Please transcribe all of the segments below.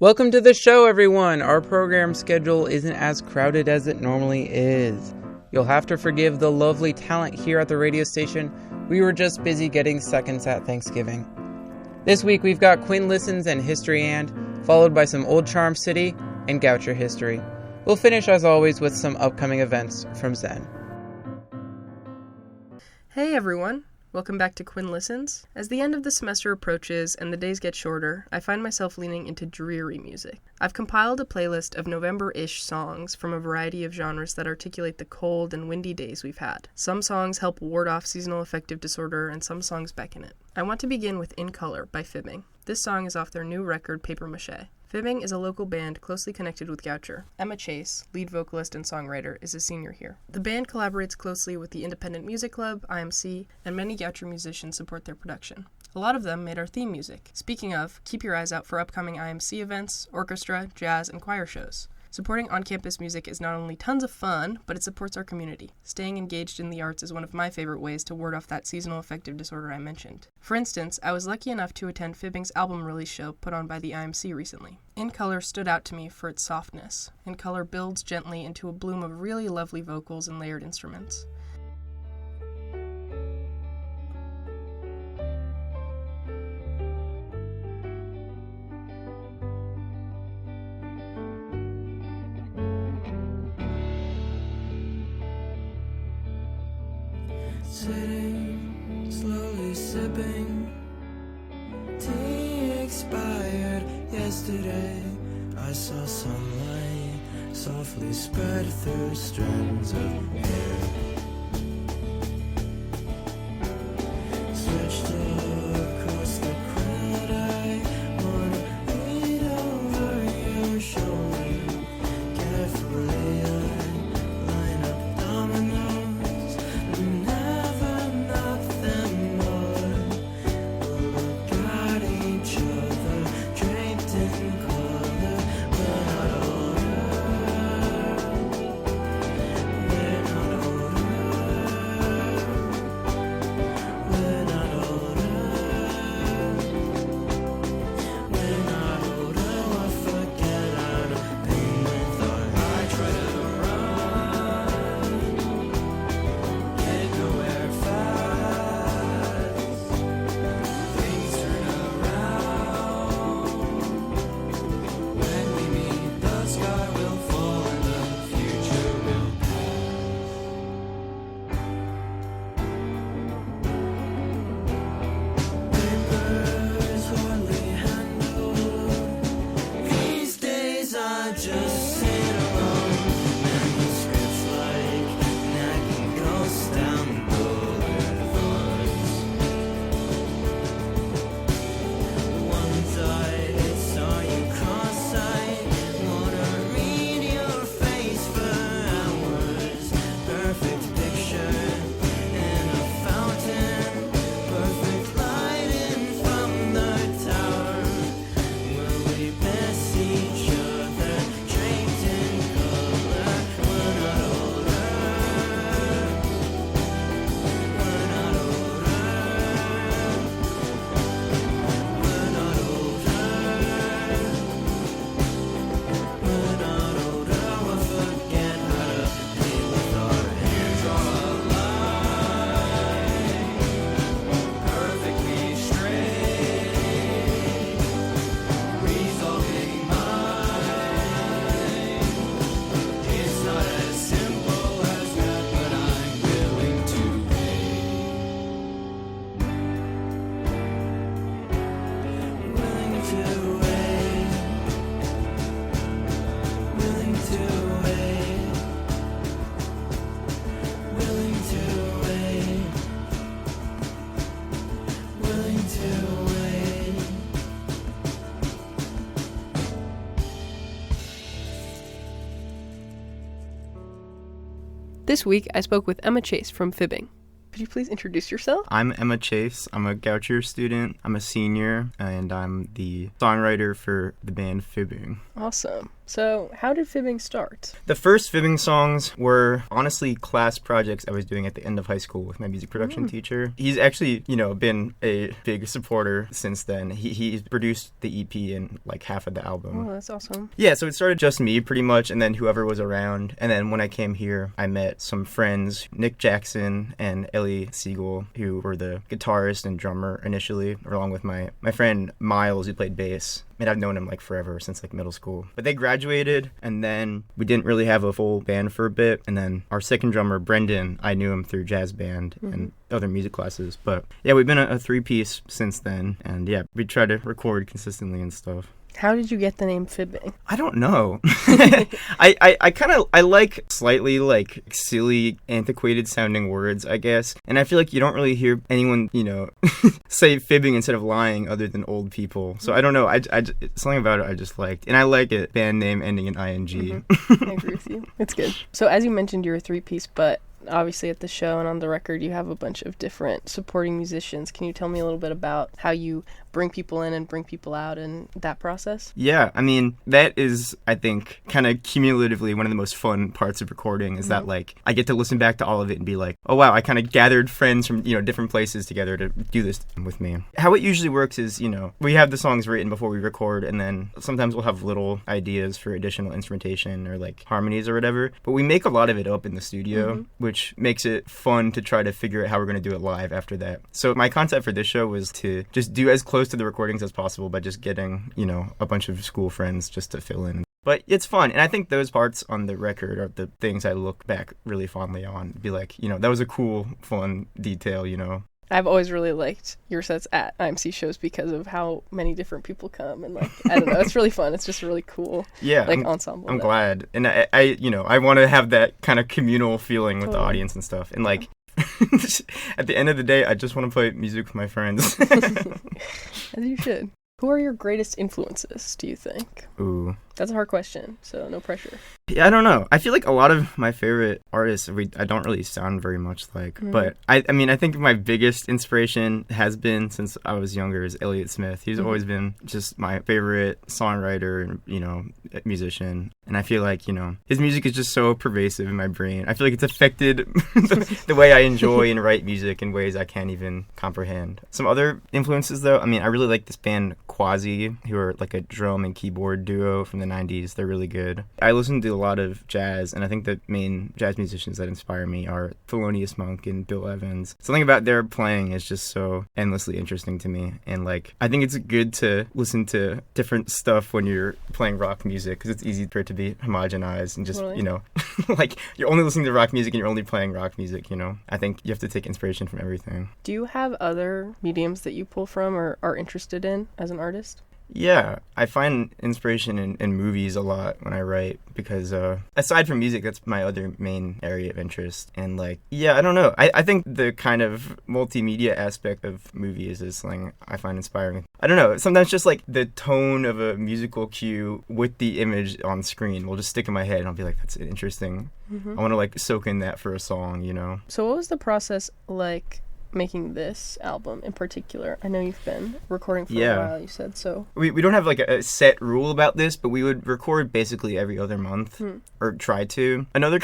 Welcome to the show, everyone! Our program schedule isn't as crowded as it normally is. You'll have to forgive the lovely talent here at the radio station. We were just busy getting seconds at Thanksgiving. This week we've got Quinn Listens and History and, followed by some Old Charm City and Goucher history. We'll finish, as always, with some upcoming events from Zen. Hey everyone! Welcome back to Quinn Listens. As the end of the semester approaches and the days get shorter, I find myself leaning into dreary music. I've compiled a playlist of November-ish songs from a variety of genres that articulate the cold and windy days we've had. Some songs help ward off seasonal affective disorder, and some songs beckon it. I want to begin with In Color by Fibbing. This song is off their new record, Paper Mache. Fibbing is a local band closely connected with Goucher. Emma Chase, lead vocalist and songwriter, is a senior here. The band collaborates closely with the Independent Music Club, IMC, and many Goucher musicians support their production. A lot of them made our theme music. Speaking of, keep your eyes out for upcoming IMC events, orchestra, jazz, and choir shows. Supporting on-campus music is not only tons of fun, but it supports our community. Staying engaged in the arts is one of my favorite ways to ward off that seasonal affective disorder I mentioned. For instance, I was lucky enough to attend Fibbing's album release show put on by the IMC recently. In Color stood out to me for its softness. In Color builds gently into a bloom of really lovely vocals and layered instruments. Sitting, slowly sipping. Tea expired yesterday. I saw sunlight softly spread through strands of hair. Switched across the crowd. I wanna read over your shoulder. Carefully I line up dominoes. Never knock them over. We'll look at each other, draped in color. We're not older. We're not older. This week, I spoke with Emma Chase from Fibbing. Could you please introduce yourself? I'm Emma Chase. I'm a Goucher student. I'm a senior, and I'm the songwriter for the band Fibbing. Awesome. So, how did Fibbing start? The first Fibbing songs were honestly class projects I was doing at the end of high school with my music production teacher. He's actually, been a big supporter since then. He's produced the EP and like half of the album. Oh, that's awesome. Yeah, so it started just me pretty much, and then whoever was around. And then when I came here, I met some friends, Nick Jackson and Ellie Siegel, who were the guitarist and drummer initially, along with my friend Miles, who played bass. And I've known him like forever, since like middle school. But they graduated, and then we didn't really have a full band for a bit. And then our second drummer, Brendan, I knew him through jazz band and other music classes. But yeah, we've been a three-piece since then. And yeah, we try to record consistently and stuff. How did you get the name Fibbing? I don't know. I like slightly like silly, antiquated sounding words, I guess. And I feel like you don't really hear anyone, say fibbing instead of lying other than old people. So I don't know. Something about it I just liked. And I like it. Band name ending in ing. I agree with you. It's good. So as you mentioned, you're a three-piece, but obviously at the show and on the record you have a bunch of different supporting musicians. Can you tell me a little bit about how you bring people in and bring people out and that process? Yeah, I mean, that is, I think, kind of cumulatively one of the most fun parts of recording is that, like, I get to listen back to all of it and be like, oh, wow, I kind of gathered friends from, different places together to do this with me. How it usually works is, we have the songs written before we record, and then sometimes we'll have little ideas for additional instrumentation or, like, harmonies or whatever, but we make a lot of it up in the studio, which makes it fun to try to figure out how we're going to do it live after that. So my concept for this show was to just do as close to the recordings as possible by just getting, a bunch of school friends just to fill in. But it's fun, and I think those parts on the record are the things I look back really fondly on. Be like, that was a cool, fun detail, I've always really liked your sets at IMC shows because of how many different people come, and like, I don't know, it's really fun. It's just really cool. Yeah, ensemble. I'm glad, and I want to have that kind of communal feeling with the audience and stuff, and like. At the end of the day, I just want to play music with my friends. As you should. Who are your greatest influences, do you think? Ooh. That's a hard question, so no pressure. Yeah, I don't know. I feel like a lot of my favorite artists, I don't really sound very much like. But, I think my biggest inspiration has been, since I was younger, is Elliott Smith. He's always been just my favorite songwriter and, musician. And I feel like, his music is just so pervasive in my brain. I feel like it's affected the way I enjoy and write music in ways I can't even comprehend. Some other influences, though, I really like this band Quasi, who are like a drum and keyboard duo from the 90s. They're really good. I listen to a lot of jazz, and I think the main jazz musicians that inspire me are Thelonious Monk and Bill Evans. Something about their playing is just so endlessly interesting to me, and like, I think it's good to listen to different stuff when you're playing rock music, because it's easy for it to be homogenized and just, like, you're only listening to rock music and you're only playing rock music, I think you have to take inspiration from everything. Do you have other mediums that you pull from or are interested in as an artist? Yeah, I find inspiration in movies a lot when I write because aside from music, that's my other main area of interest. And like, yeah, I don't know. I think the kind of multimedia aspect of movies is something I find inspiring. I don't know. Sometimes just like the tone of a musical cue with the image on screen will just stick in my head and I'll be like, that's interesting. I want to like soak in that for a song, So what was the process like making this album in particular? I know you've been recording for a while, you said, so. We don't have like a set rule about this, but we would record basically every other month, or try to. Another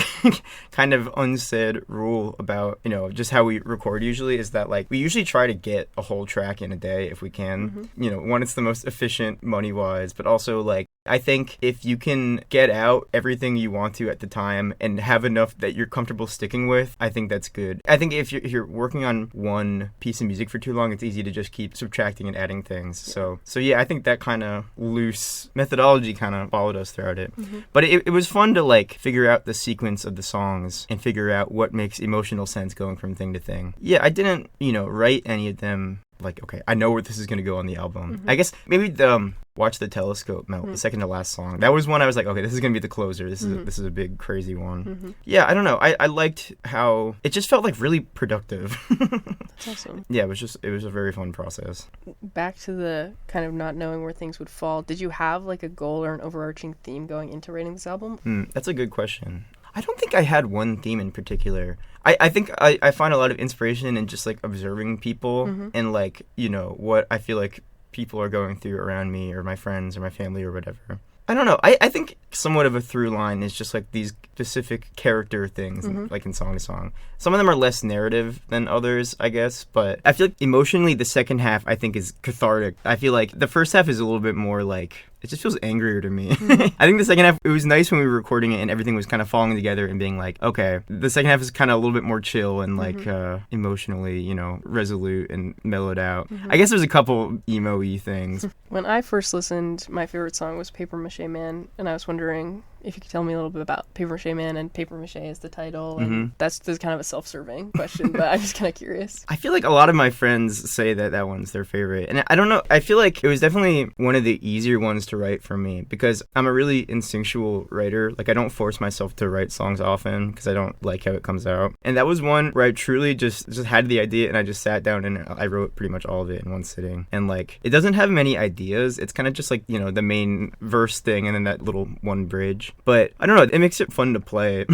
kind of unsaid rule about, just how we record usually is that like, we usually try to get a whole track in a day if we can. One, it's the most efficient money-wise, but also like, I think if you can get out everything you want to at the time and have enough that you're comfortable sticking with, I think that's good. I think if you're working on one piece of music for too long, it's easy to just keep subtracting and adding things. So yeah, I think that kind of loose methodology kind of followed us throughout it. But it was fun to like figure out the sequence of the songs and figure out what makes emotional sense going from thing to thing. Yeah, I didn't, write any of them like, okay, I know where this is going to go on the album. I guess maybe the Watch the Telescope Melt, the second to last song. That was one I was like, okay, this is going to be the closer. This is a big, crazy one. Yeah, I don't know. I liked how it just felt like really productive. That's awesome. Yeah, it was a very fun process. Back to the kind of not knowing where things would fall. Did you have like a goal or an overarching theme going into writing this album? That's a good question. I don't think I had one theme in particular. I think I find a lot of inspiration in just like observing people and like, you know, what I feel like people are going through around me or my friends or my family or whatever. I don't know. I think somewhat of a through line is just like these specific character things, like in song to song. Some of them are less narrative than others, I guess, but I feel like emotionally the second half I think is cathartic. I feel like the first half is a little bit more like, it just feels angrier to me. I think the second half, it was nice when we were recording it and everything was kind of falling together and being like, okay, the second half is kind of a little bit more chill and like emotionally, you know, resolute and mellowed out. I guess there's a couple emo-y things. When I first listened, my favorite song was Paper Mache Man, and I was wondering if you could tell me a little bit about Paper Mache Man, and Paper Mache is the title, and that's kind of a self-serving question, but I'm just kind of curious. I feel like a lot of my friends say that that one's their favorite, and I don't know, I feel like it was definitely one of the easier ones to write for me, because I'm a really instinctual writer. Like, I don't force myself to write songs often, because I don't like how it comes out, and that was one where I truly just had the idea, and I just sat down and I wrote pretty much all of it in one sitting, and like, it doesn't have many ideas, it's kind of just like, you know, the main verse thing, and then that little one bridge. But I don't know, it makes it fun to play.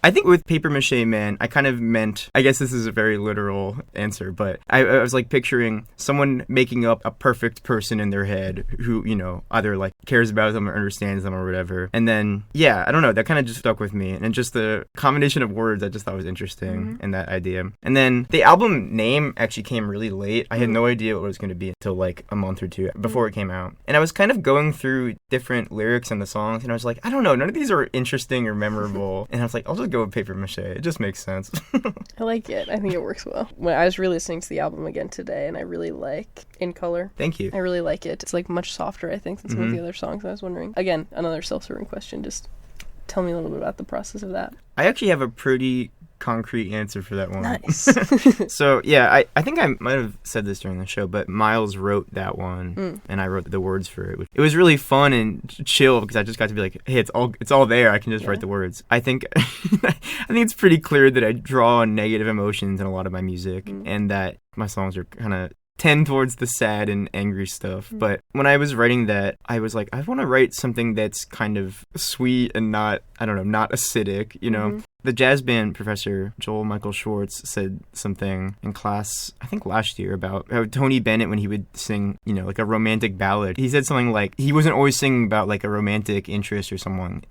I think with Paper Mache Man, I kind of meant, I guess this is a very literal answer, but I was like picturing someone making up a perfect person in their head who, you know, either like cares about them or understands them or whatever. And then, yeah, I don't know, that kind of just stuck with me. And just the combination of words I just thought was interesting in that idea. And then the album name actually came really late. I had no idea what it was going to be until like a month or two before it came out. And I was kind of going through different lyrics in the songs, and I was like, I don't know, none of these are interesting or memorable. And I was like, I'll just go with Paper Mache. It just makes sense. I like it. I think it works well. When I was re-listening to the album again today, and I really like In Color. Thank you. I really like it. It's like much softer, I think, than some of the other songs. I was wondering. Again, another self-serving question. Just tell me a little bit about the process of that. I actually have a pretty concrete answer for that one. Nice. So, yeah, I think I might have said this during the show, but Miles wrote that one, and I wrote the words for it. It was really fun and chill because I just got to be like, hey, it's all there. I can just write the words. I think it's pretty clear that I draw on negative emotions in a lot of my music, and that my songs are kind of tend towards the sad and angry stuff. But when I was writing that, I was like, I want to write something that's kind of sweet and not, I don't know, not acidic, you know? The jazz band professor, Joel Michael Schwartz, said something in class, I think last year, about how Tony Bennett, when he would sing, you know, like a romantic ballad, he said something like, he wasn't always singing about like a romantic interest or something.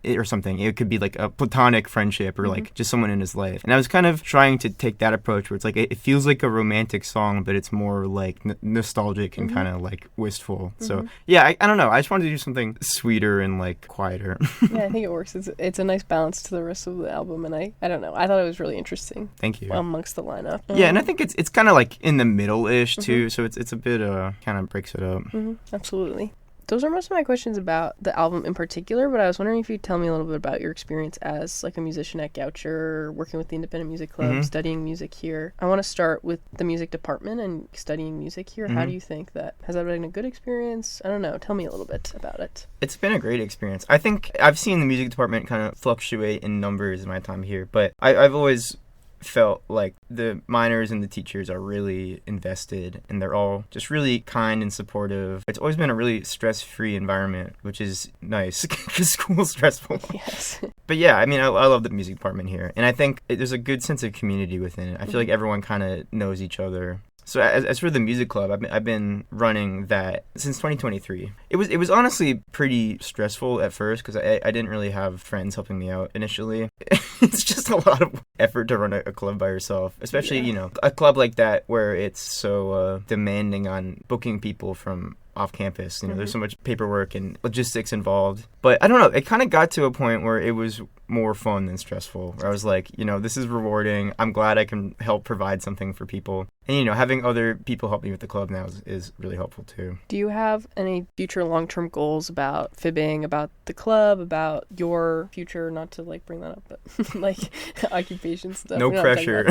It could be like a platonic friendship or like just someone in his life. And I was kind of trying to take that approach where it's like, it feels like a romantic song, but it's more like nostalgic and kind of like wistful. So yeah, I don't know. I just wanted to do something sweeter and like quieter. Yeah, I think it works. It's a nice balance to the rest of the album, and I don't know. I thought it was really interesting. Thank you. Amongst the lineup. Yeah, and I think it's kind of like in the middle-ish too, so it's a bit kind of breaks it up. Absolutely. Those are most of my questions about the album in particular, but I was wondering if you'd tell me a little bit about your experience as like a musician at Goucher, working with the Independent Music Club, studying music here. I want to start with the music department and studying music here. How do you think has that been a good experience? I don't know. Tell me a little bit about it. It's been a great experience. I think I've seen the music department kind of fluctuate in numbers in my time here, but I've always felt like the minors and the teachers are really invested, and they're all just really kind and supportive. It's always been a really stress-free environment, which is nice because school's stressful. Yes. But yeah, I mean, I love the music department here, and I think there's a good sense of community within it. I feel like everyone kind of knows each other. So as for the music club, I've been running that since 2023. It was honestly pretty stressful at first because I didn't really have friends helping me out initially. It's just a lot of effort to run a club by yourself, especially, you know, a club like that where it's so demanding on booking people from off campus. You know, there's so much paperwork and logistics involved. But I don't know, it kind of got to a point where it was more fun than stressful, where I was like, you know, this is rewarding. I'm glad I can help provide something for people. And, you know, having other people help me with the club now is really helpful too. Do you have any future long-term goals about fibbing, about the club, about your future, not to like bring that up, but like occupation stuff? No pressure.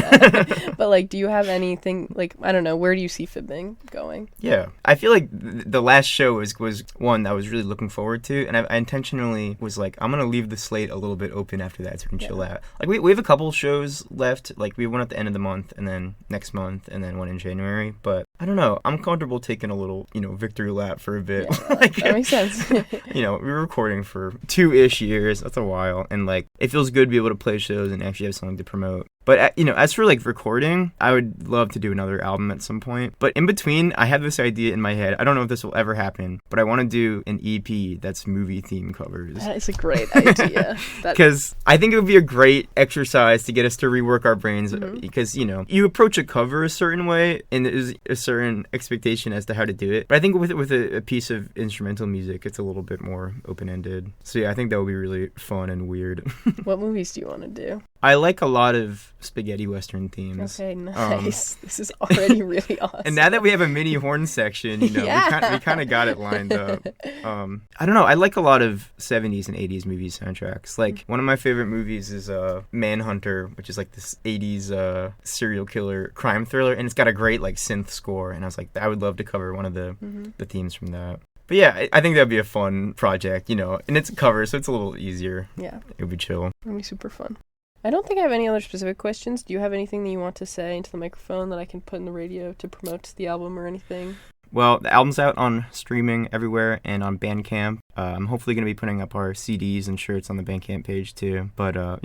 But like, do you have anything, like, I don't know, where do you see fibbing going? Yeah, I feel like the last show was one that I was really looking forward to, and I intentionally was like, I'm gonna leave the slate a little bit open after that so we can chill out. Like we have a couple shows left. Like we have one at the end of the month, and then next month, and then one in January. But I don't know. I'm comfortable taking a little, victory lap for a bit. Yeah, like, that makes sense. we were recording for 2-ish years. That's a while, and like it feels good to be able to play shows and actually have something to promote. But, as for, like, recording, I would love to do another album at some point. But in between, I have this idea in my head. I don't know if this will ever happen, but I want to do an EP that's movie-theme covers. That is a great idea. Because I think it would be a great exercise to get us to rework our brains. Because, you approach a cover a certain way, and there's a certain expectation as to how to do it. But I think with a piece of instrumental music, it's a little bit more open-ended. So, yeah, I think that would be really fun and weird. What movies do you want to do? I like a lot of spaghetti western themes. Okay, nice. This is already really awesome. And now that we have a mini horn section, we kind of got it lined up. I don't know. I like a lot of 70s and 80s movie soundtracks. Like, one of my favorite movies is Manhunter, which is like this 80s serial killer crime thriller, and it's got a great like synth score. And I was like, I would love to cover one of the themes from that. But yeah, I think that'd be a fun project, and it's a cover, so it's a little easier. Yeah. It would be chill. It'd be super fun. I don't think I have any other specific questions. Do you have anything that you want to say into the microphone that I can put in the radio to promote the album or anything? Well, the album's out on streaming everywhere and on Bandcamp. I'm hopefully going to be putting up our CDs and shirts on the Bandcamp page too. But, I'll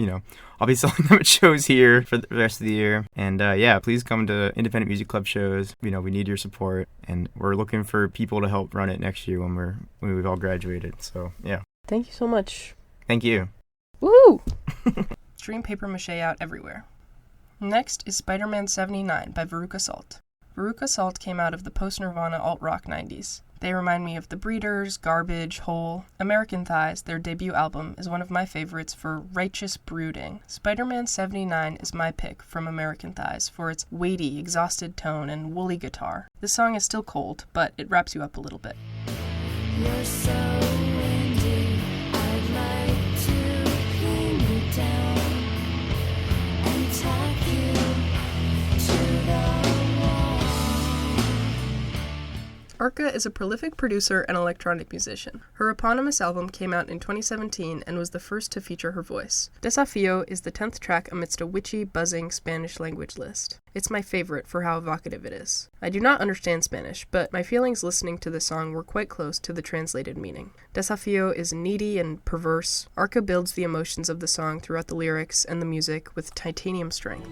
be selling them at shows here for the rest of the year. And, please come to Independent Music Club shows. We need your support. And we're looking for people to help run it next year when we've all graduated. So, yeah. Thank you so much. Thank you. Woo! Stream paper mache out everywhere. Next is Spider-Man 79 by Veruca Salt. Veruca Salt came out of the post-Nirvana alt-rock 90s. They remind me of The Breeders, Garbage, Hole. American Thighs, their debut album, is one of my favorites for righteous brooding. Spider-Man 79 is my pick from American Thighs for its weighty, exhausted tone and woolly guitar. This song is still cold, but it wraps you up a little bit. You're so windy, I'd like to pin you down and tack you to the wall. Arca is a prolific producer and electronic musician. Her eponymous album came out in 2017 and was the first to feature her voice. Desafío is the 10th track amidst a witchy, buzzing Spanish language list. It's my favorite for how evocative it is. I do not understand Spanish, but my feelings listening to the song were quite close to the translated meaning. Desafío is needy and perverse. Arca builds the emotions of the song throughout the lyrics and the music with titanium strength.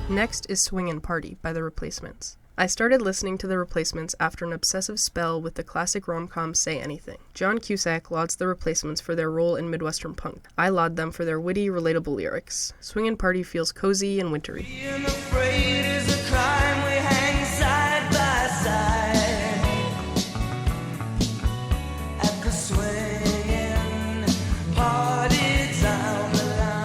Next is Swingin' Party by The Replacements. I started listening to The Replacements after an obsessive spell with the classic rom-com Say Anything. John Cusack lauds The Replacements for their role in Midwestern punk. I laud them for their witty, relatable lyrics. Swingin' Party feels cozy and wintry. Being afraid is a crime, we hang side by side at the swinging party down the line.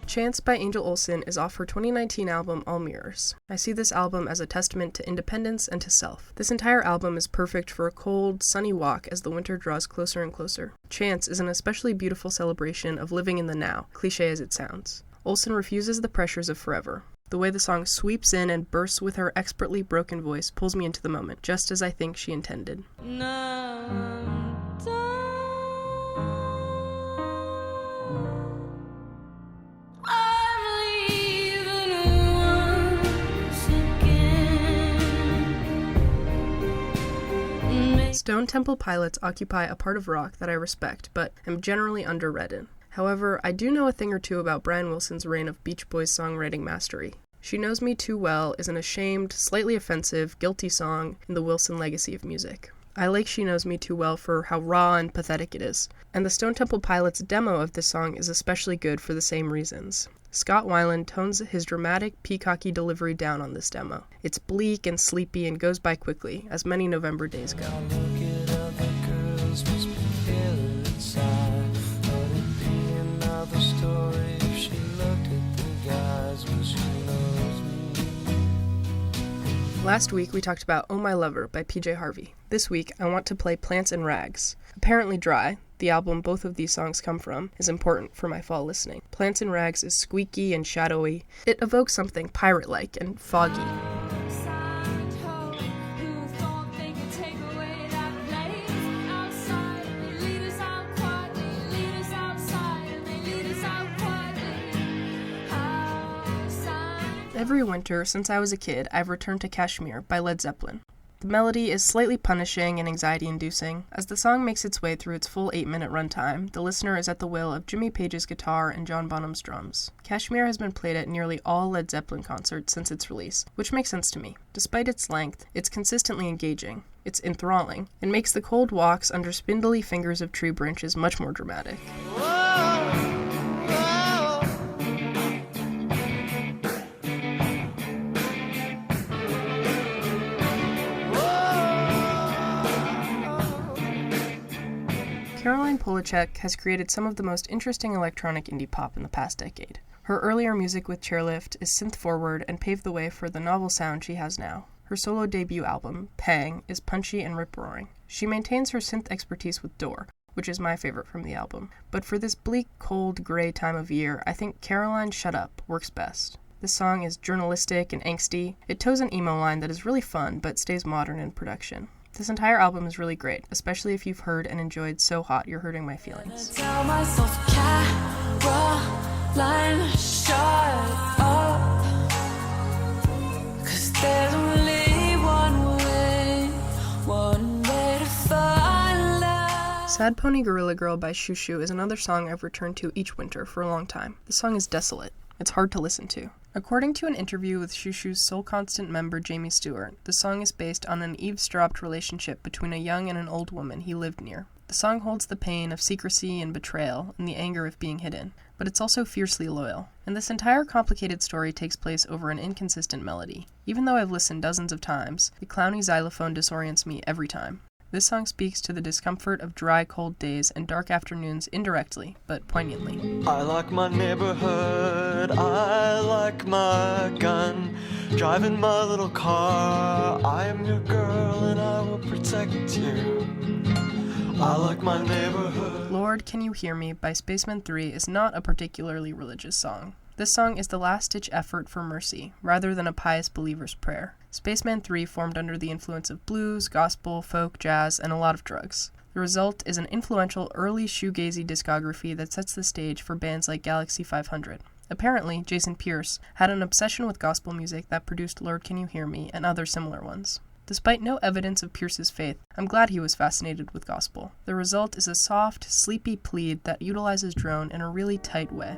Chance by Angel Olsen is off her 2019 album All Mirrors. I see this album as a testament to independence and to self. This entire album is perfect for a cold, sunny walk as the winter draws closer and closer. Chance is an especially beautiful celebration of living in the now, cliché as it sounds. Olsen refuses the pressures of forever. The way the song sweeps in and bursts with her expertly broken voice pulls me into the moment, just as I think she intended. Stone Temple Pilots occupy a part of rock that I respect, but am generally underread in. However, I do know a thing or two about Brian Wilson's reign of Beach Boys songwriting mastery. She Knows Me Too Well is an ashamed, slightly offensive, guilty song in the Wilson legacy of music. I like She Knows Me Too Well for how raw and pathetic it is, and the Stone Temple Pilots demo of this song is especially good for the same reasons. Scott Weiland tones his dramatic, peacocky delivery down on this demo. It's bleak and sleepy and goes by quickly, as many November days go. Last week we talked about Oh My Lover by PJ Harvey. This week I want to play Plants and Rags. Apparently Dry, the album both of these songs come from, is important for my fall listening. Plants and Rags is squeaky and shadowy. It evokes something pirate-like and foggy. Every winter since I was a kid, I've returned to Kashmir by Led Zeppelin. The melody is slightly punishing and anxiety-inducing. As the song makes its way through its full 8-minute runtime, the listener is at the will of Jimmy Page's guitar and John Bonham's drums. Kashmir has been played at nearly all Led Zeppelin concerts since its release, which makes sense to me. Despite its length, it's consistently engaging. It's enthralling, and makes the cold walks under spindly fingers of tree branches much more dramatic. Caroline Polachek has created some of the most interesting electronic indie pop in the past decade. Her earlier music with Chairlift is synth-forward and paved the way for the novel sound she has now. Her solo debut album, Pang, is punchy and rip-roaring. She maintains her synth expertise with Door, which is my favorite from the album. But for this bleak, cold, gray time of year, I think Caroline's Shut Up works best. This song is journalistic and angsty. It toes an emo line that is really fun, but stays modern in production. This entire album is really great, especially if you've heard and enjoyed So Hot, You're Hurting My Feelings. Tell myself, Caroline, shut up, 'cause there's only one way to find love. Sad Pony Gorilla Girl by Shoo Shoo is another song I've returned to each winter for a long time. The song is desolate. It's hard to listen to. According to an interview with Shoo Shoo's Soul Constant member Jamie Stewart, the song is based on an eavesdropped relationship between a young and an old woman he lived near. The song holds the pain of secrecy and betrayal and the anger of being hidden, but it's also fiercely loyal. And this entire complicated story takes place over an inconsistent melody. Even though I've listened dozens of times, the clowny xylophone disorients me every time. This song speaks to the discomfort of dry, cold days and dark afternoons indirectly, but poignantly. I like my neighborhood, I like my gun, driving my little car, I am your girl and I will protect you. I like my neighborhood. Lord, Can You Hear Me by Spaceman 3 is not a particularly religious song. This song is the last-ditch effort for mercy, rather than a pious believer's prayer. Spaceman 3 formed under the influence of blues, gospel, folk, jazz, and a lot of drugs. The result is an influential early shoegazy discography that sets the stage for bands like Galaxy 500. Apparently, Jason Pierce had an obsession with gospel music that produced Lord, Can You Hear Me and other similar ones. Despite no evidence of Pierce's faith, I'm glad he was fascinated with gospel. The result is a soft, sleepy plead that utilizes drone in a really tight way.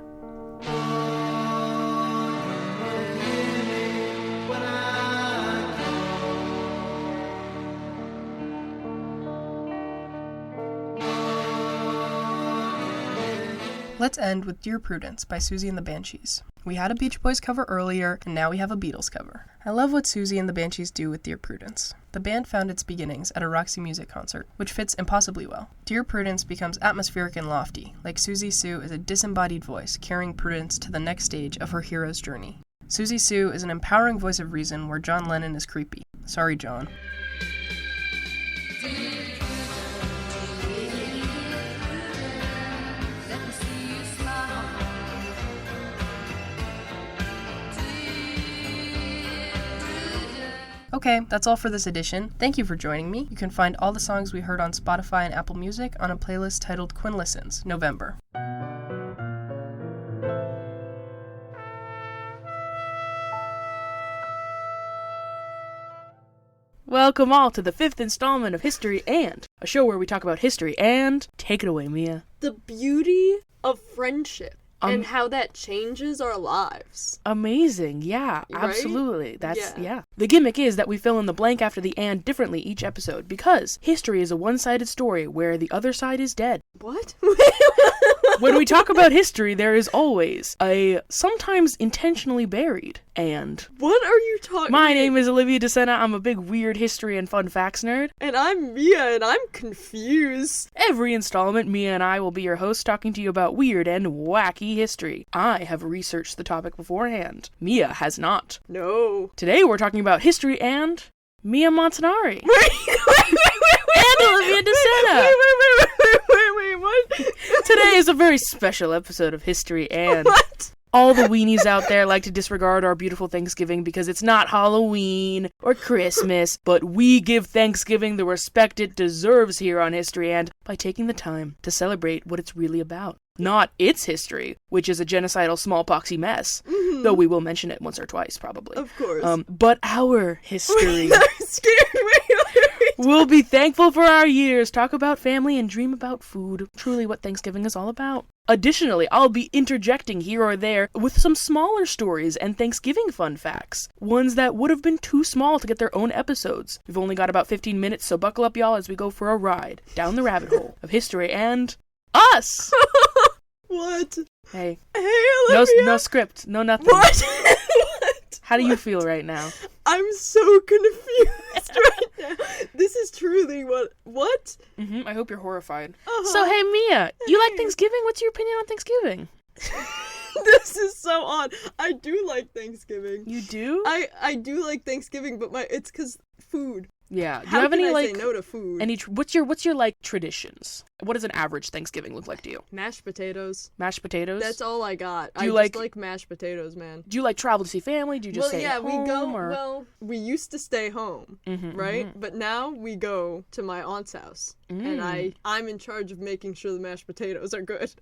Let's end with Dear Prudence by Susie and the Banshees. We had a Beach Boys cover earlier, and now we have a Beatles cover. I love what Susie and the Banshees do with Dear Prudence. The band found its beginnings at a Roxy Music concert, which fits impossibly well. Dear Prudence becomes atmospheric and lofty, like Susie Sue is a disembodied voice carrying Prudence to the next stage of her hero's journey. Susie Sue is an empowering voice of reason where John Lennon is creepy. Sorry, John. Okay, that's all for this edition. Thank you for joining me. You can find all the songs we heard on Spotify and Apple Music on a playlist titled Quinn Listens, November. Welcome all to the 5th installment of History and, a show where we talk about history and... Take it away, Mia. The beauty of friendship. And how that changes our lives. Amazing, yeah, Right? absolutely. Yeah. The gimmick is that we fill in the blank after the and differently each episode, because history is a one-sided story where the other side is dead. What? When we talk about history, there is always a sometimes intentionally buried and. What are you talking? My name is Olivia de Sena. I'm a big weird history and fun facts nerd. And I'm Mia, and I'm confused. Every installment, Mia and I will be your hosts talking to you about weird and wacky spooky history. I have researched the topic beforehand. Mia has not. No. Today we're talking about history and Mia Montanari. Wait, And Olivia de Sena. Wait, what? Today is a very special episode of History and... What? All the weenies out there like to disregard our beautiful Thanksgiving because it's not Halloween or Christmas, but we give Thanksgiving the respect it deserves here on History and by taking the time to celebrate what it's really about. Not its history, which is a genocidal smallpoxy mess, though we will mention it once or twice, probably. Of course. But our history. I'm scared. We'll be thankful for our years, talk about family, and dream about food. Truly what Thanksgiving is all about. Additionally, I'll be interjecting here or there with some smaller stories and Thanksgiving fun facts. Ones that would have been too small to get their own episodes. We've only got about 15 minutes, so buckle up, y'all, as we go for a ride down the rabbit hole of history and us! What? Hey, Olivia. no script, no nothing. What? How do you feel right now? I'm so confused right now. This is truly what? I hope you're horrified. Uh-huh. So, hey, Mia, you like Thanksgiving? What's your opinion on Thanksgiving? This is so odd. I do like Thanksgiving. You do? I do like Thanksgiving, but it's because food. Yeah. Do How you have can any I like say no to food? what's your like traditions? What does an average Thanksgiving look like to you? Mashed potatoes. Mashed potatoes? That's all I got. Do you just like mashed potatoes, man. Do you like travel to see family? Do you just stay at home? we go. Or... Well, we used to stay home, right? But now we go to my aunt's house, and I'm in charge of making sure the mashed potatoes are good.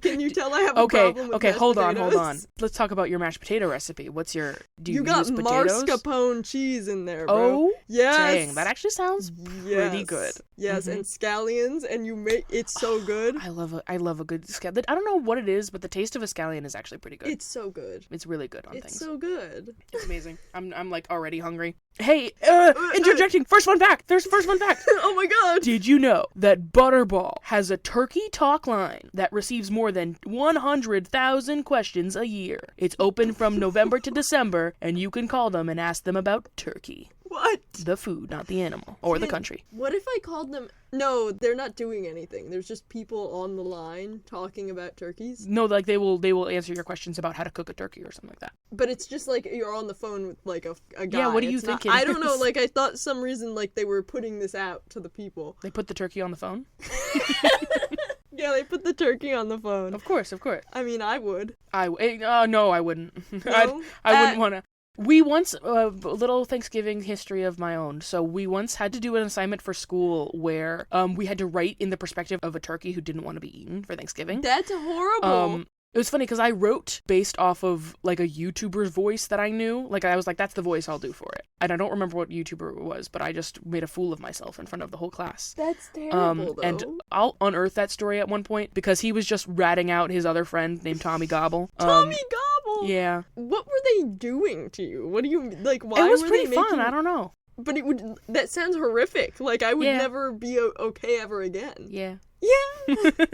Can you tell I have a problem with mashed hold potatoes? on. Let's talk about your mashed potato recipe. What's your? Do you got use potatoes? mascarpone cheese in there, bro. Oh, yes. dang, that actually sounds pretty good. Yes, and scallions, and you make it so good. I love a good scallion. I don't know what it is, but the taste of a scallion is actually pretty good. It's so good. It's really good on things. It's so good. It's amazing. I'm like already hungry. Hey, interjecting. First fun fact. There's the first fun fact. Oh my god. Did you know that Butterball has a turkey talk line that receives more than 100,000 questions a year? It's open from November to December, and you can call them and ask them about turkey. What? The food, not the animal or the country. What if I called them? No, they're not doing anything. There's just people on the line talking about turkeys. No, like they will answer your questions about how to cook a turkey or something like that. But it's just like you're on the phone with like a guy. Yeah, what do you think it I don't know. is? Like I thought some reason like they were putting this out to the people. They put the turkey on the phone? Yeah, they put the turkey on the phone. Of course. I mean, I would. No, I wouldn't. No? I wouldn't want to. We once, a little Thanksgiving history of my own. So we once had to do an assignment for school where we had to write in the perspective of a turkey who didn't want to be eaten for Thanksgiving. That's horrible. It was funny because I wrote based off of like a YouTuber's voice that I knew. Like I was like, that's the voice I'll do for it. And I don't remember what YouTuber it was, but I just made a fool of myself in front of the whole class. That's terrible, though. And I'll unearth that story at one point because he was just ratting out his other friend named Tommy Gobble. Tommy Gobble? Yeah. What were they doing to you? What do you, like, why it was were pretty they fun. making... I don't know. But that sounds horrific. Like, I would Yeah. never be okay ever again. Yeah. Yeah.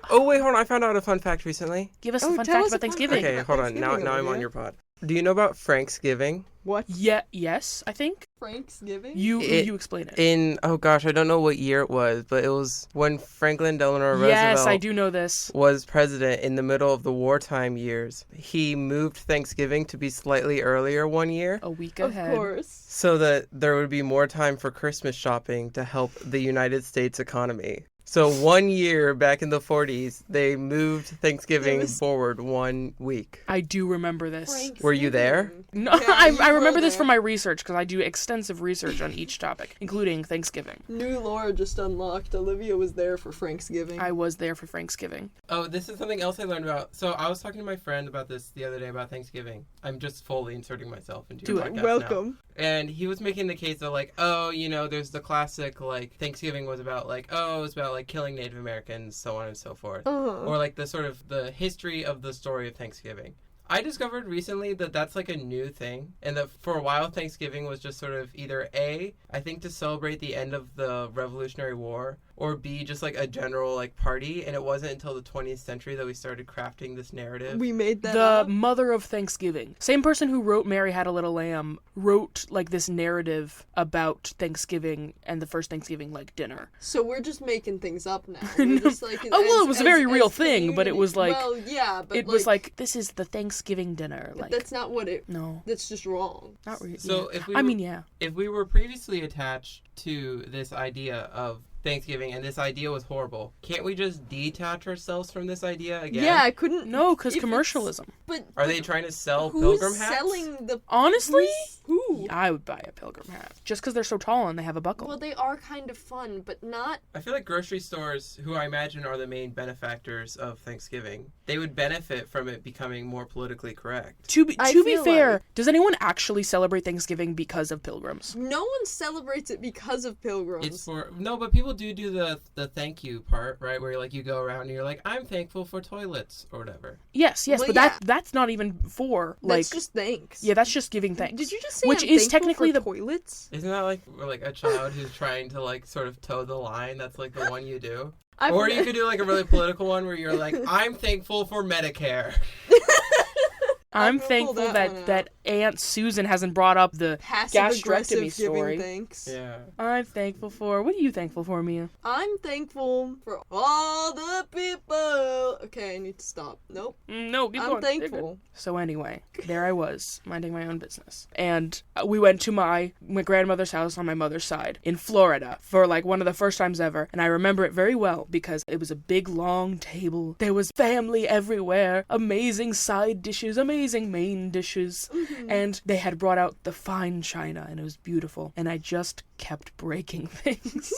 Oh, wait, hold on. I found out a fun fact recently. Give us a fun tell fact us a about fun Thanksgiving. fact. Okay, hold on. Now Thanksgiving, I'm on Olivia. your pod. Do you know about Franksgiving? What? Yeah. Yes, I think. Franksgiving? You explain it. Oh gosh, I don't know what year it was, but it was when Franklin Delano Yes, I Roosevelt do know this. was president in the middle of the wartime years. He moved Thanksgiving to be slightly earlier one year A week Of ahead. course. so that there would be more time for Christmas shopping to help the United States economy. So 1 year back in the 40s, they moved Thanksgiving forward 1 week. I do remember this. Were you there? No, Yeah, I you remember were this there. from my research because I do extensive research on each topic, including Thanksgiving. New lore just unlocked. Olivia was there for Franksgiving. I was there for Thanksgiving. Oh, this is something else I learned about. So I was talking to my friend about this the other day about Thanksgiving. I'm just fully inserting myself into your podcast now. Welcome. And he was making the case that, like, oh, you know, there's the classic, like, Thanksgiving was about, like, oh, it was about, like, killing Native Americans, so on and so forth. Or, like, the sort of the history of the story of Thanksgiving. I discovered recently that that's, like, a new thing. And that for a while, Thanksgiving was just sort of either A, I think to celebrate the end of the Revolutionary War, or B, just like a general like party. And it wasn't until the 20th century that we started crafting this narrative. We made that The up. mother of Thanksgiving. Same person who wrote Mary Had a Little Lamb wrote like this narrative about Thanksgiving and the first Thanksgiving like dinner. So we're just making things up now. We're just, like, Well, it was a very real thing, but it community- was like Well, yeah, but it was like this is the Thanksgiving dinner. But Like that's not what it. no, That's just wrong. not really. So yeah. if we I were- mean, yeah. If we were previously attached to this idea of Thanksgiving and this idea was horrible, can't we just detach ourselves from this idea again? Yeah, I couldn't. No, because if it's- commercialism. But Are they trying to sell who's pilgrim hats? selling the? Honestly, Who? I would buy a pilgrim hat just because they're so tall and they have a buckle. Well, they are kind of fun, but not. I feel like grocery stores, who I imagine are the main benefactors of Thanksgiving, they would benefit from it becoming more politically correct. To be I feel fair, like- does anyone actually celebrate Thanksgiving because of pilgrims? No one celebrates it because of pilgrims. It's for no, but people do the thank you part, right? Where like you go around and you're like, I'm thankful for toilets or whatever. Yes, Well, but yeah. that's not even for like. That's just thanks. Yeah, that's just giving thanks. Did you just say Which I'm is thankful technically for the toilets? Isn't that like a child who's trying to like sort of toe the line? That's like the one you do. I've Or ne- you could do like a really political one where you're like, I'm thankful for Medicare. I'm gonna pull thankful that that one out. that Aunt Susan hasn't brought up the Passive aggressive gastrectomy story. giving thanks. Yeah. I'm thankful for. What are you thankful for, Mia? I'm thankful for all the people. Okay, I need to stop. Nope. No, keep I'm going. You're good. thankful. So anyway, there I was, minding my own business. And we went to my grandmother's house on my mother's side in Florida for like one of the first times ever. And I remember it very well because it was a big, long table. There was family everywhere, amazing side dishes, amazing main dishes. And they had brought out the fine china and it was beautiful. And I just kept breaking things.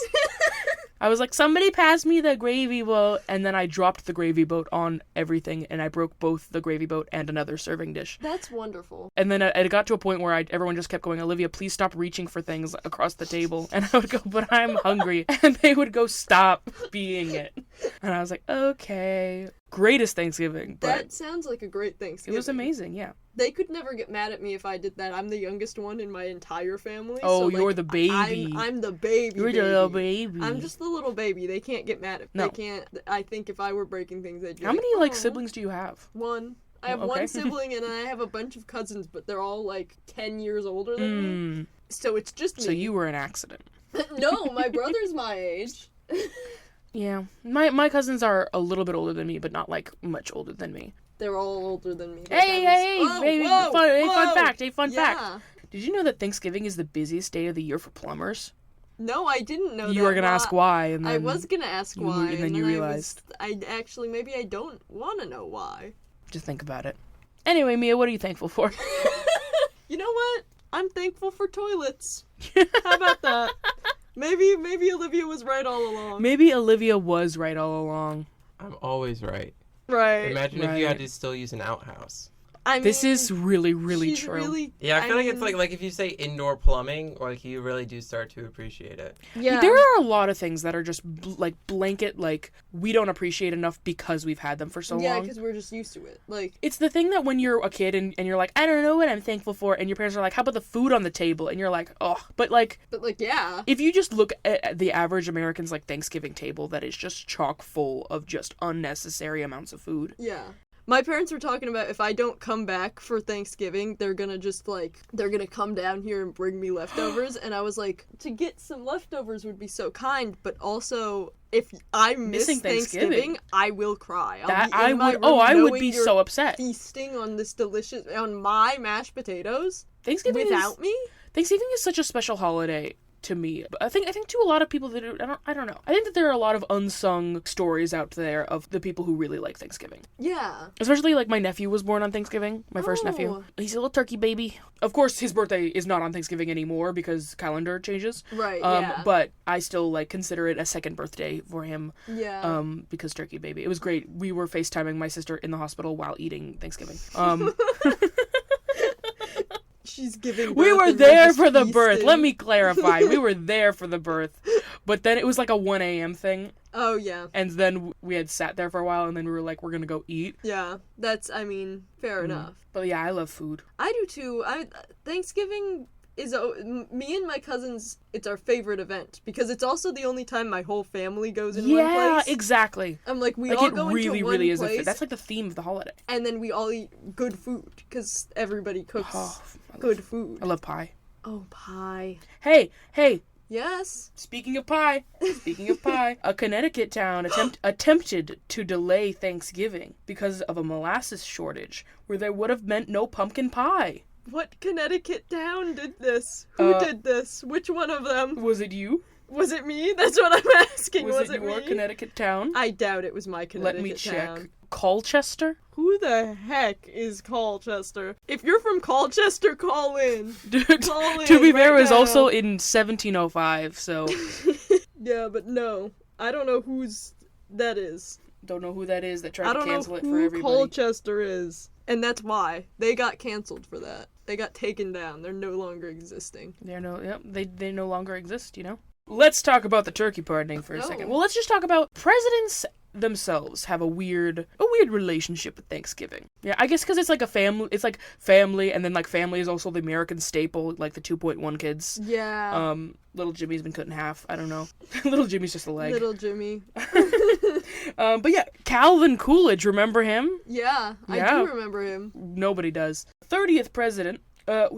I was like, somebody pass me the gravy boat. And then I dropped the gravy boat on everything and I broke both the gravy boat and another serving dish. That's wonderful. And then it got to a point where everyone just kept going, Olivia, please stop reaching for things across the table. And I would go, but I'm hungry. And they would go, stop being it. And I was like, okay. Greatest Thanksgiving. But That sounds like a great it Thanksgiving. was amazing, yeah. They could never get mad at me if I did that. I'm the youngest one in my entire family. Oh, so, you're like, the baby. I'm the baby. You're the little baby. I'm just the little baby. They can't get mad at me. No. They can't. I think if I were breaking things, they'd be How many, like, "Aw." siblings do you have? One. I have Oh, okay. one sibling and I have a bunch of cousins, but they're all like 10 years older than me. Mm. So it's just me. So you were an accident. No, my brother's my age. Yeah. My cousins are a little bit older than me, but not, like, much older than me. They're all older than me. Hey, Oh, baby, whoa, fun whoa. fact, fun fact. Yeah. Did you know that Thanksgiving is the busiest day of the year for plumbers? No, I didn't know that. You were gonna ask why, and then I was gonna ask you- why, and then you realized. I actually, maybe I don't want to know why. just think about it. Anyway, Mia, what are you thankful for? You know what? I'm thankful for toilets. How about that? Maybe Olivia was right all along. Maybe Olivia was right all along. I'm always right. Right. Imagine if you had Right. to still use an outhouse. I mean, This is really, really she's true. Really, Yeah, I feel like it's mean, like if you say indoor plumbing, like you really do start to appreciate it. yeah. There are a lot of things that are just like blanket, like we don't appreciate enough because we've had them for so yeah, long. because we're just used to it. Like, It's the thing that when you're a kid and you're like, I don't know what I'm thankful for, and your parents are like, how about the food on the table? And you're like, oh. But like, but like, yeah. if you just look at the average American's like Thanksgiving table, that is just chock full of just unnecessary amounts of food. Yeah. My parents were talking about if I don't come back for Thanksgiving, they're gonna come down here and bring me leftovers. And I was like, to get some leftovers would be so kind, but also if I miss Missing Thanksgiving, I will cry. I'll That be I in my would. room I would knowing be you're so upset. feasting on this on my mashed potatoes Thanksgiving without me. Thanksgiving is such a special holiday to me. But I think to a lot of people that I don't know. I think that there are a lot of unsung stories out there of the people who really like Thanksgiving. Yeah. Especially like my nephew was born on Thanksgiving. My first nephew. Oh. He's a little turkey baby. Of course, his birthday is not on Thanksgiving anymore because calendar changes. Right. Yeah. But I still like consider it a second birthday for him. Yeah. Because turkey baby. It was great. We were FaceTiming my sister in the hospital while eating Thanksgiving. She's giving. We birth were and there just for the birth. feasting. Let me clarify. We were there for the birth. But then it was like a 1 a.m. thing. Oh yeah. And then we had sat there for a while and then we were like, we're going to go eat. Yeah. That's. I mean, fair enough. But yeah, I love food. I do too. Thanksgiving me and my cousins, it's our favorite event because it's also the only time my whole family goes in one place. Yeah, exactly. I'm like, we Like, all it go really, into one really is place, that's like the theme of the holiday. and then we all eat good food because everybody cooks Oh, good food. I love pie. Oh, pie. Hey, Yes. speaking of pie, a Connecticut town attempted to delay Thanksgiving because of a molasses shortage where there would have meant no pumpkin pie. What Connecticut town did this? Who did this? Which one of them? Was it you? Was it me? That's what I'm asking. Was it your me? Connecticut town? I doubt it was my Connecticut Let me check. town. Colchester? Who the heck is Colchester? If you're from Colchester, call in. Call in To be fair, right it was now. also in 1705, so Yeah, but no. I don't know whose that is. don't know who that is that I tried to don't know cancel it for who everybody. Colchester is. And that's why. They got canceled for that. They got taken down. They're no longer existing. They no longer exist, you know? Let's talk about the turkey pardoning for a No. second. Well, let's just talk about presidents themselves have a weird relationship with Thanksgiving. Yeah, I guess because it's like a family. It's like family, and then like family is also the American staple, like the 2.1 kids. Yeah. Little Jimmy's been cut in half. I don't know. Little Jimmy's just a leg. Little Jimmy. But yeah, Calvin Coolidge, remember him? Yeah, I Yeah. do remember him. Nobody does. 30th president.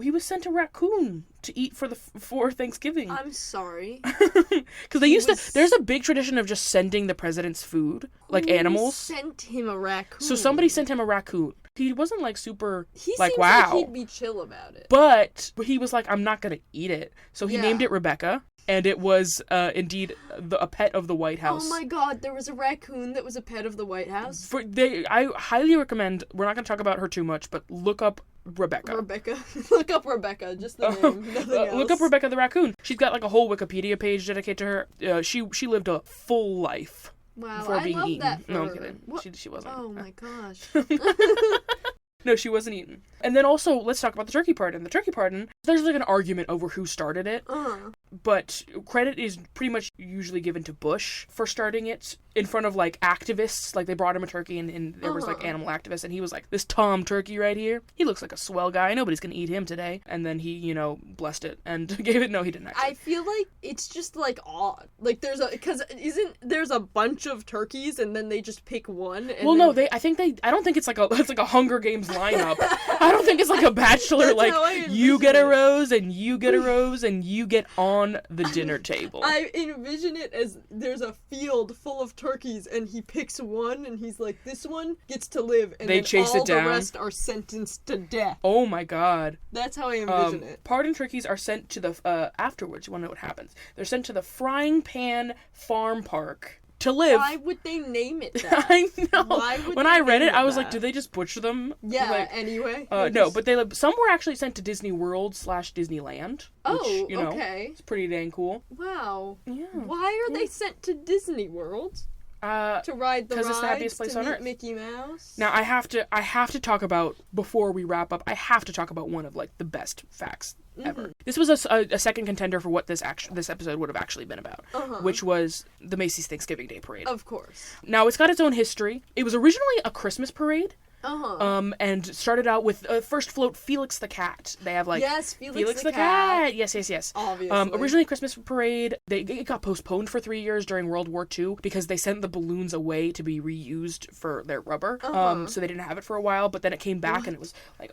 He was sent a raccoon to eat for Thanksgiving. I'm sorry. Because they used was- to. There's a big tradition of just sending the president's food, like Who animals. sent him a raccoon? So somebody sent him a raccoon. He wasn't like super He like seems wow, like he'd be chill about it. but he was like, I'm not gonna eat it. So he Yeah. named it Rebecca, and it was indeed a pet of the White House. Oh my god, there was a raccoon that was a pet of the White House. I highly recommend. We're not gonna talk about her too much, but look up Rebecca. Rebecca. Look up Rebecca, just the name, nothing else. Look up Rebecca the raccoon. She's got like a whole Wikipedia page dedicated to her. She lived a full life Wow, before I being love eaten. that for No, I'm her. kidding. What? She wasn't. Oh my gosh. No, she wasn't eaten. And then also, let's talk about the turkey pardon. The turkey pardon, there's like an argument over who started it, but credit is pretty much usually given to Bush for starting it in front of like activists. Like they brought him a turkey and there was like animal activists, and he was like, this Tom turkey right here, he looks like a swell guy. Nobody's gonna eat him today. And then he, blessed it and gave it. No, he didn't actually. I feel like it's just like odd. Like there's a bunch of turkeys and then they just pick one. And Well, then... no, I don't think it's like a Hunger Games lineup. I don't think it's like a Bachelor, That's like how I you envision get a it. rose and you get a rose and you get on the dinner table. I envision it as there's a field full of turkeys and he picks one and he's like, this one gets to live, and They then chase all it down. the rest are sentenced to death. Oh my god. That's how I envision it. Pardon turkeys are sent to the afterwards. You want to know what happens? They're sent to the Frying Pan Farm Park to live. Why would they name it that? I know. Why would When they I read name it, I was that? like, did they just butcher them? Yeah, Like, anyway. no, but some were actually sent to Disney World / Disneyland. Oh, which, okay. It's pretty dang cool. Wow. Yeah. Why are they sent to Disney World? To ride the rides, 'cause it's the happiest place to on meet earth. Mickey Mouse? Now I have to talk about, before we wrap up, I have to talk about one of like the best facts ever. This was a second contender for what this episode would have actually been about, which was the Macy's Thanksgiving Day Parade. Of course. Now it's got its own history. It was originally a Christmas parade. And started out with first float Felix the Cat. They have like Yes, Felix the Cat. Yes. Obviously. Originally Christmas parade. It got postponed for 3 years during World War II because they sent the balloons away to be reused for their rubber. So they didn't have it for a while, but then it came back and it was like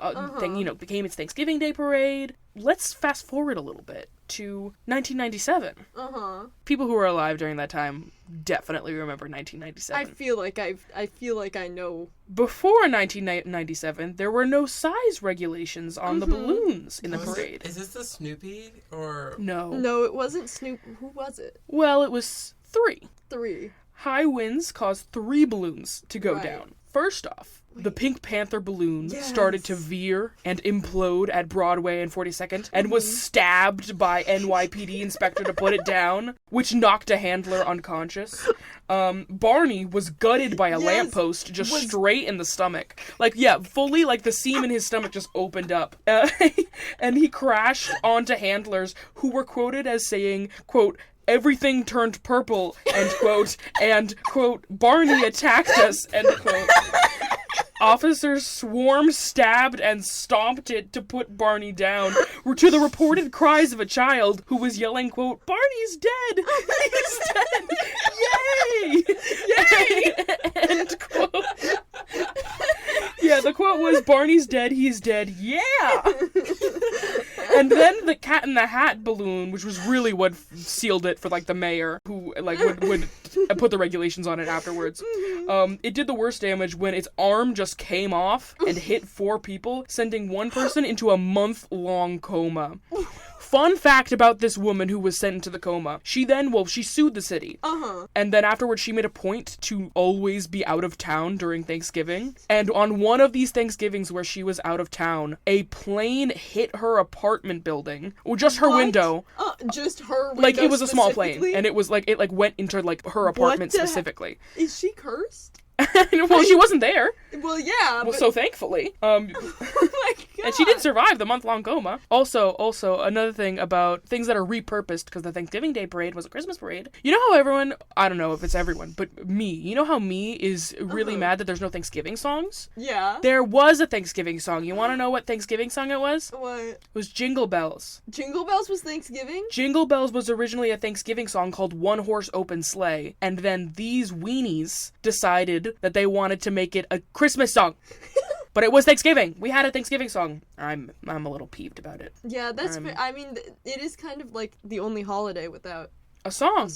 became its Thanksgiving Day parade. Let's fast forward a little bit to 1997. People who were alive during that time definitely remember 1997. I feel like I know. Before 1997, there were no size regulations on the balloons in the parade. Is this the Snoopy or No. No, it wasn't Snoop. Who was it? Well, it was 3. 3. High winds caused 3 balloons to go Right. down. First off, the Pink Panther balloon started to veer and implode at Broadway and 42nd and was stabbed by NYPD inspector to put it down, which knocked a handler unconscious. Barney was gutted by a lamppost just straight in the stomach. Fully, the seam in his stomach just opened up. And he crashed onto handlers who were quoted as saying, quote, "Everything turned purple," end quote, and, quote, "Barney attacked us," end quote. Officers swarmed, stabbed, and stomped it to put Barney down, to the reported cries of a child who was yelling, quote, "Barney's dead! He's dead! Yay! Yay!" End quote. Yeah, the quote was, "Barney's dead, he's dead, yeah!" And then the Cat in the Hat balloon, which was really what sealed it for, like, the mayor, who, like, would put the regulations on it afterwards. It did the worst damage when its arm just came off and hit 4 people, sending one person into a month-long coma. Fun fact about this woman who was sent into the coma. She sued the city. And then afterwards she made a point to always be out of town during Thanksgiving. And on one of these Thanksgivings where she was out of town, a plane hit her apartment building. Or just her window. Just her window. Like, it was a small plane. And it was like, it like went into like her apartment specifically. Is she cursed? Well, she wasn't there. Well, yeah. Well, so thankfully. Oh my god. And she did survive the month-long coma. Also, another thing about things that are repurposed, because the Thanksgiving Day parade was a Christmas parade. You know how everyone, I don't know if it's everyone, but me, you know how me is really mad that there's no Thanksgiving songs? Yeah. There was a Thanksgiving song. You want to know what Thanksgiving song it was? What? It was Jingle Bells. Jingle Bells was Thanksgiving? Jingle Bells was originally a Thanksgiving song called One Horse Open Sleigh, and then these weenies decided that they wanted to make it a Christmas song. But it was Thanksgiving. We had a Thanksgiving song. I'm a little peeved about it. Yeah, that's I mean, it is kind of like the only holiday without a song.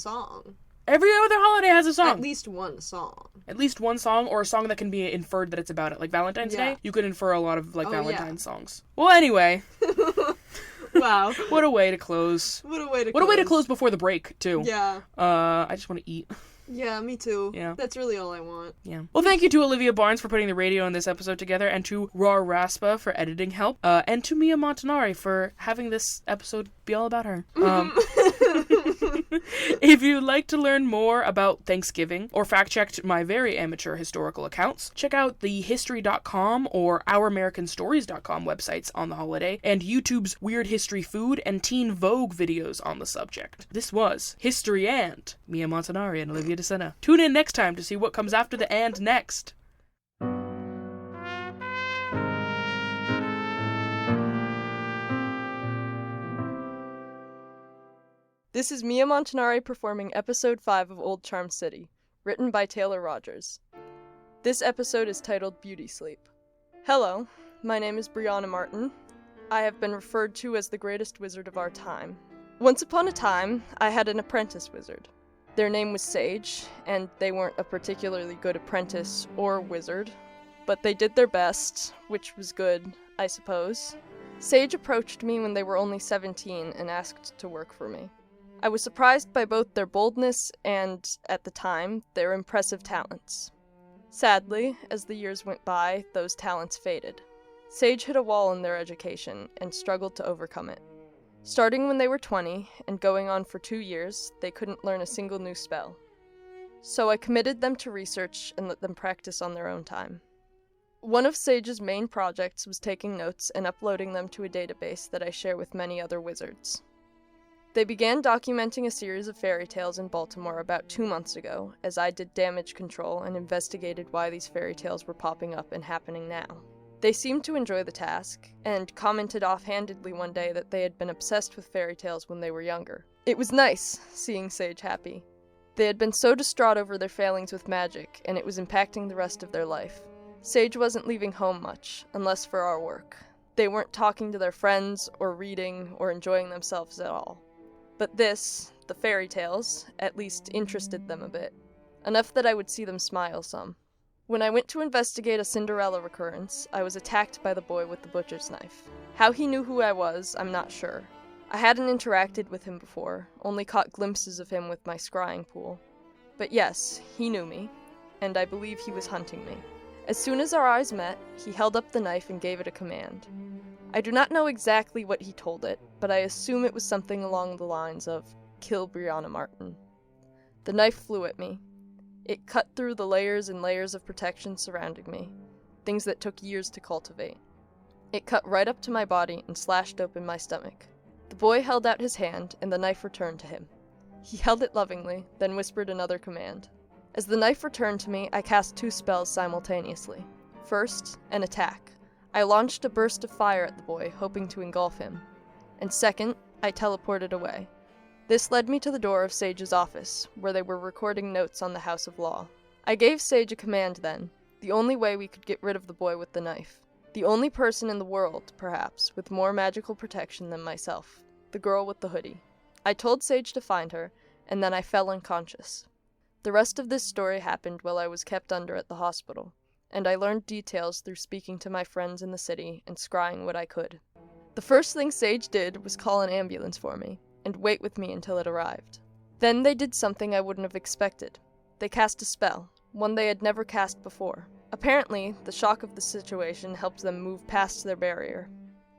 Every other holiday has a song. At least one song. At least one song, or a song that can be inferred that it's about it. Like Valentine's Day, you could infer a lot of like Valentine's songs. Well, anyway. Wow. What a way to close. What a way to close before the break, too. Yeah. I just want to eat. Yeah, me too. Yeah. That's really all I want. Yeah. Well, thank you to Olivia Barnes for putting the radio in this episode together, and to Raspa for editing help, and to Mia Montanari for having this episode be all about her. If you'd like to learn more about Thanksgiving, or fact-check my very amateur historical accounts, check out the History.com or OurAmericanStories.com websites on the holiday, and YouTube's Weird History Food and Teen Vogue videos on the subject. This was History and Mia Montanari and Olivia de Sena. Tune in next time to see what comes after the and next. This is Mia Montanari performing Episode 5 of Old Charm City, written by Taylor Rogers. This episode is titled Beauty Sleep. Hello, my name is Brianna Martin. I have been referred to as the greatest wizard of our time. Once upon a time, I had an apprentice wizard. Their name was Sage, and they weren't a particularly good apprentice or wizard, but they did their best, which was good, I suppose. Sage approached me when they were only 17 and asked to work for me. I was surprised by both their boldness and, at the time, their impressive talents. Sadly, as the years went by, those talents faded. Sage hit a wall in their education and struggled to overcome it. Starting when they were 20 and going on for 2 years, they couldn't learn a single new spell. So I committed them to research and let them practice on their own time. One of Sage's main projects was taking notes and uploading them to a database that I share with many other wizards. They began documenting a series of fairy tales in Baltimore about 2 months ago, as I did damage control and investigated why these fairy tales were popping up and happening now. They seemed to enjoy the task, and commented offhandedly one day that they had been obsessed with fairy tales when they were younger. It was nice, seeing Sage happy. They had been so distraught over their failings with magic, and it was impacting the rest of their life. Sage wasn't leaving home much, unless for our work. They weren't talking to their friends, or reading, or enjoying themselves at all. But this, the fairy tales, at least interested them a bit. Enough that I would see them smile some. When I went to investigate a Cinderella recurrence, I was attacked by the boy with the butcher's knife. How he knew who I was, I'm not sure. I hadn't interacted with him before, only caught glimpses of him with my scrying pool. But yes, he knew me, and I believe he was hunting me. As soon as our eyes met, he held up the knife and gave it a command. I do not know exactly what he told it, but I assume it was something along the lines of, "Kill Brianna Martin." The knife flew at me. It cut through the layers and layers of protection surrounding me, things that took years to cultivate. It cut right up to my body and slashed open my stomach. The boy held out his hand, and the knife returned to him. He held it lovingly, then whispered another command. As the knife returned to me, I cast 2 spells simultaneously. First, an attack. I launched a burst of fire at the boy, hoping to engulf him. And second, I teleported away. This led me to the door of Sage's office, where they were recording notes on the House of Law. I gave Sage a command then, the only way we could get rid of the boy with the knife. The only person in the world, perhaps, with more magical protection than myself. The girl with the hoodie. I told Sage to find her, and then I fell unconscious. The rest of this story happened while I was kept under at the hospital, and I learned details through speaking to my friends in the city and scrying what I could. The first thing Sage did was call an ambulance for me, and wait with me until it arrived. Then they did something I wouldn't have expected. They cast a spell, one they had never cast before. Apparently, the shock of the situation helped them move past their barrier.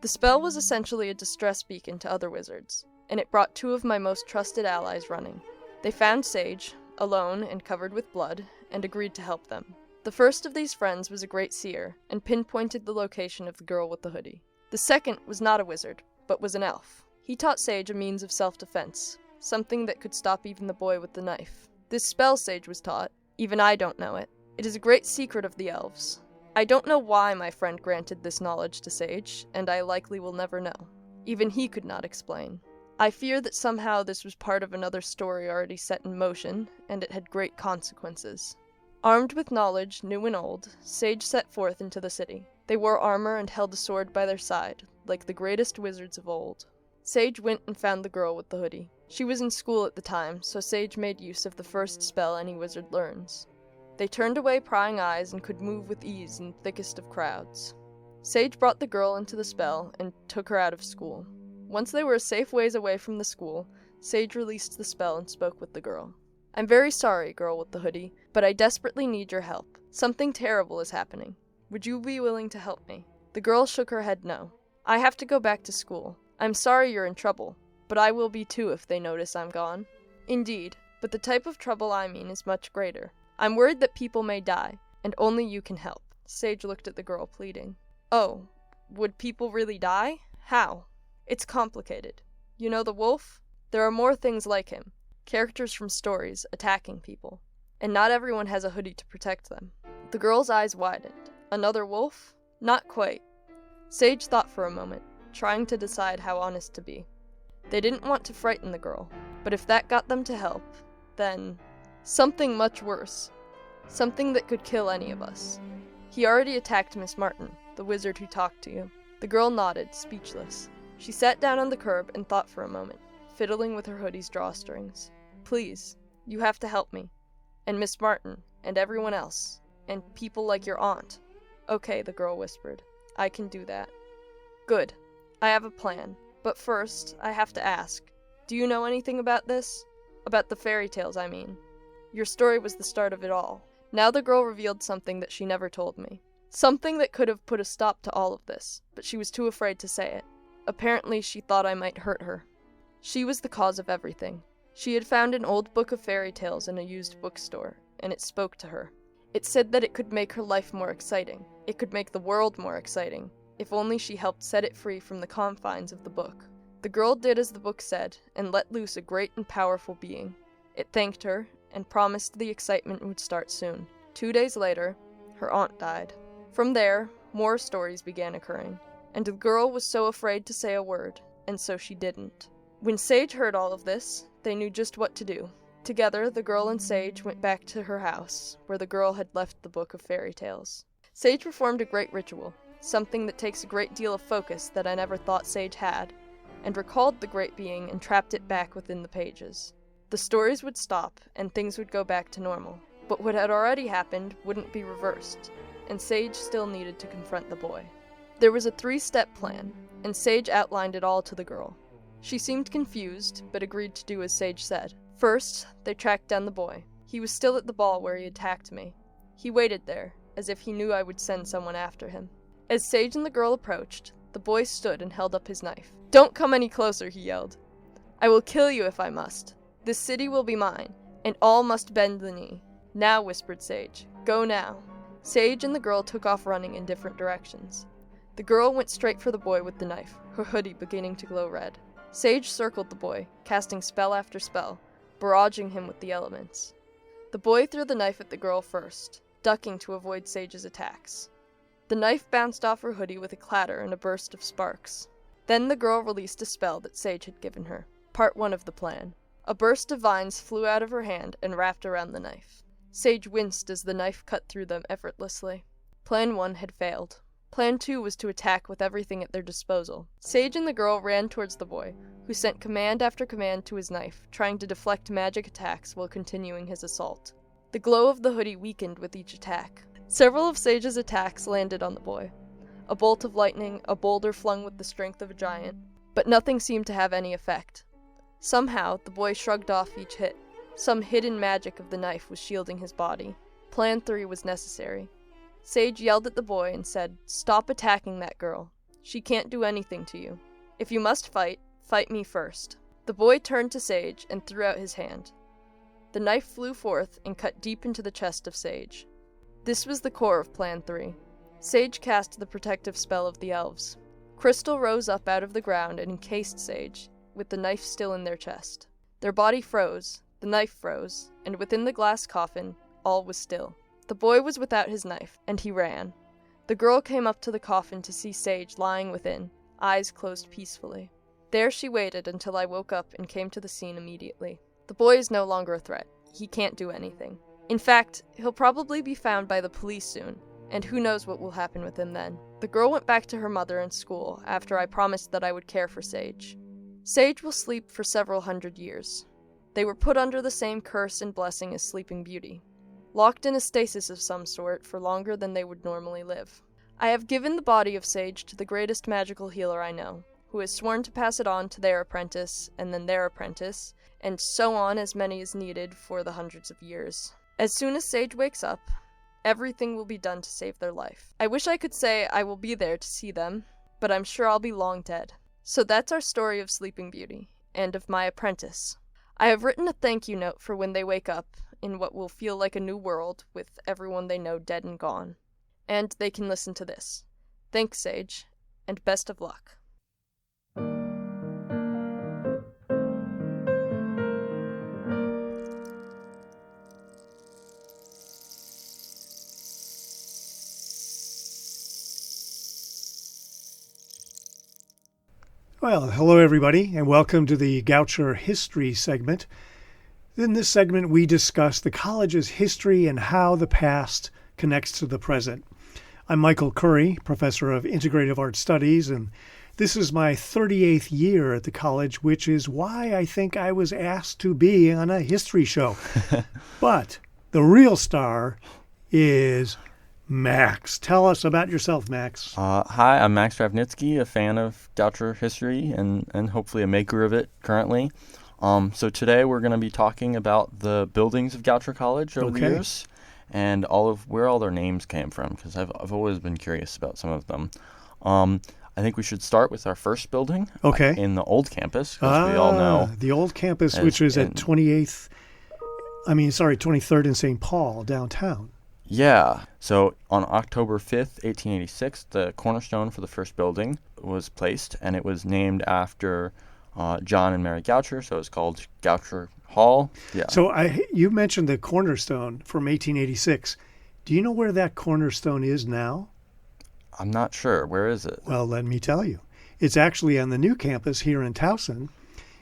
The spell was essentially a distress beacon to other wizards, and it brought two of my most trusted allies running. They found Sage, alone and covered with blood, and agreed to help them. The first of these friends was a great seer, and pinpointed the location of the girl with the hoodie. The second was not a wizard, but was an elf. He taught Sage a means of self-defense, something that could stop even the boy with the knife. This spell Sage was taught, even I don't know it. It is a great secret of the elves. I don't know why my friend granted this knowledge to Sage, and I likely will never know. Even he could not explain. I fear that somehow this was part of another story already set in motion, and it had great consequences. Armed with knowledge, new and old, Sage set forth into the city. They wore armor and held a sword by their side, like the greatest wizards of old. Sage went and found the girl with the hoodie. She was in school at the time, so Sage made use of the first spell any wizard learns. They turned away prying eyes and could move with ease in the thickest of crowds. Sage brought the girl into the spell and took her out of school. Once they were a safe ways away from the school, Sage released the spell and spoke with the girl. "I'm very sorry, girl with the hoodie, but I desperately need your help. Something terrible is happening. Would you be willing to help me?" The girl shook her head no. "I have to go back to school. I'm sorry you're in trouble, but I will be too if they notice I'm gone." "Indeed, but the type of trouble I mean is much greater. I'm worried that people may die, and only you can help." Sage looked at the girl, pleading. "Oh, would people really die? How?" "It's complicated. You know the wolf? There are more things like him, characters from stories, attacking people. And not everyone has a hoodie to protect them." The girl's eyes widened. "Another wolf? Not quite." Sage thought for a moment, trying to decide how honest to be. They didn't want to frighten the girl, but if that got them to help, then something much worse. Something that could kill any of us. He already attacked Miss Martin, the wizard who talked to you. The girl nodded, speechless. She sat down on the curb and thought for a moment, fiddling with her hoodie's drawstrings. "Please, you have to help me. And Miss Martin, and everyone else. And people like your aunt." "Okay," the girl whispered. "I can do that." "Good. I have a plan. But first, I have to ask. Do you know anything about this? About the fairy tales, I mean. Your story was the start of it all." Now the girl revealed something that she never told me. Something that could have put a stop to all of this, but she was too afraid to say it. Apparently she thought I might hurt her. She was the cause of everything. She had found an old book of fairy tales in a used bookstore, and it spoke to her. It said that it could make her life more exciting. It could make the world more exciting, if only she helped set it free from the confines of the book. The girl did as the book said, and let loose a great and powerful being. It thanked her, and promised the excitement would start soon. 2 days later, her aunt died. From there, more stories began occurring, and the girl was so afraid to say a word, and so she didn't. When Sage heard all of this, they knew just what to do. Together, the girl and Sage went back to her house, where the girl had left the book of fairy tales. Sage performed a great ritual, something that takes a great deal of focus that I never thought Sage had, and recalled the great being and trapped it back within the pages. The stories would stop, and things would go back to normal, but what had already happened wouldn't be reversed, and Sage still needed to confront the boy. There was a 3-step plan, and Sage outlined it all to the girl. She seemed confused, but agreed to do as Sage said. First, they tracked down the boy. He was still at the ball where he attacked me. He waited there, as if he knew I would send someone after him. As Sage and the girl approached, the boy stood and held up his knife. "Don't come any closer," he yelled. "I will kill you if I must. This city will be mine, and all must bend the knee." "Now," whispered Sage. "Go now." Sage and the girl took off running in different directions. The girl went straight for the boy with the knife, her hoodie beginning to glow red. Sage circled the boy, casting spell after spell, barraging him with the elements. The boy threw the knife at the girl first, ducking to avoid Sage's attacks. The knife bounced off her hoodie with a clatter and a burst of sparks. Then the girl released a spell that Sage had given her. Part 1 of the plan. A burst of vines flew out of her hand and wrapped around the knife. Sage winced as the knife cut through them effortlessly. Plan 1 had failed. Plan 2 was to attack with everything at their disposal. Sage and the girl ran towards the boy, who sent command after command to his knife, trying to deflect magic attacks while continuing his assault. The glow of the hoodie weakened with each attack. Several of Sage's attacks landed on the boy. A bolt of lightning, a boulder flung with the strength of a giant, but nothing seemed to have any effect. Somehow, the boy shrugged off each hit. Some hidden magic of the knife was shielding his body. Plan 3 was necessary. Sage yelled at the boy and said, "Stop attacking that girl. She can't do anything to you. If you must fight, fight me first." The boy turned to Sage and threw out his hand. The knife flew forth and cut deep into the chest of Sage. This was the core of Plan 3. Sage cast the protective spell of the elves. Crystal rose up out of the ground and encased Sage, with the knife still in their chest. Their body froze, the knife froze, and within the glass coffin, all was still. The boy was without his knife, and he ran. The girl came up to the coffin to see Sage lying within, eyes closed peacefully. There she waited until I woke up and came to the scene immediately. The boy is no longer a threat. He can't do anything. In fact, he'll probably be found by the police soon, and who knows what will happen with him then. The girl went back to her mother and school after I promised that I would care for Sage. Sage will sleep for several hundred years. They were put under the same curse and blessing as Sleeping Beauty, locked in a stasis of some sort for longer than they would normally live. I have given the body of Sage to the greatest magical healer I know, who has sworn to pass it on to their apprentice, and then their apprentice, and so on as many as needed for the hundreds of years. As soon as Sage wakes up, everything will be done to save their life. I wish I could say I will be there to see them, but I'm sure I'll be long dead. So that's our story of Sleeping Beauty, and of my apprentice. I have written a thank you note for when they wake up, in what will feel like a new world, with everyone they know dead and gone. And they can listen to this. Thanks, Sage, and best of luck. Well, hello everybody, and welcome to the Goucher History segment. In this segment, we discuss the college's history and how the past connects to the present. I'm Michael Curry, professor of Integrative Art Studies, and this is my 38th year at the college, which is why I think I was asked to be on a history show. But the real star is Max. Tell us about yourself, Max. Hi, I'm Max Ravnitzky, a fan of Goucher history and hopefully a maker of it currently. So today we're going to be talking about the buildings of Goucher College over the years and where all their names came from, because I've always been curious about some of them. I think we should start with our first building in the old campus, because we all know. The old campus, which is at 23rd and St. Paul, downtown. Yeah. So on October 5th, 1886, the cornerstone for the first building was placed, and it was named after John and Mary Goucher, so it's called Goucher Hall. Yeah. So you mentioned the cornerstone from 1886. Do you know where that cornerstone is now? I'm not sure. Where is it? Well, let me tell you. It's actually on the new campus here in Towson.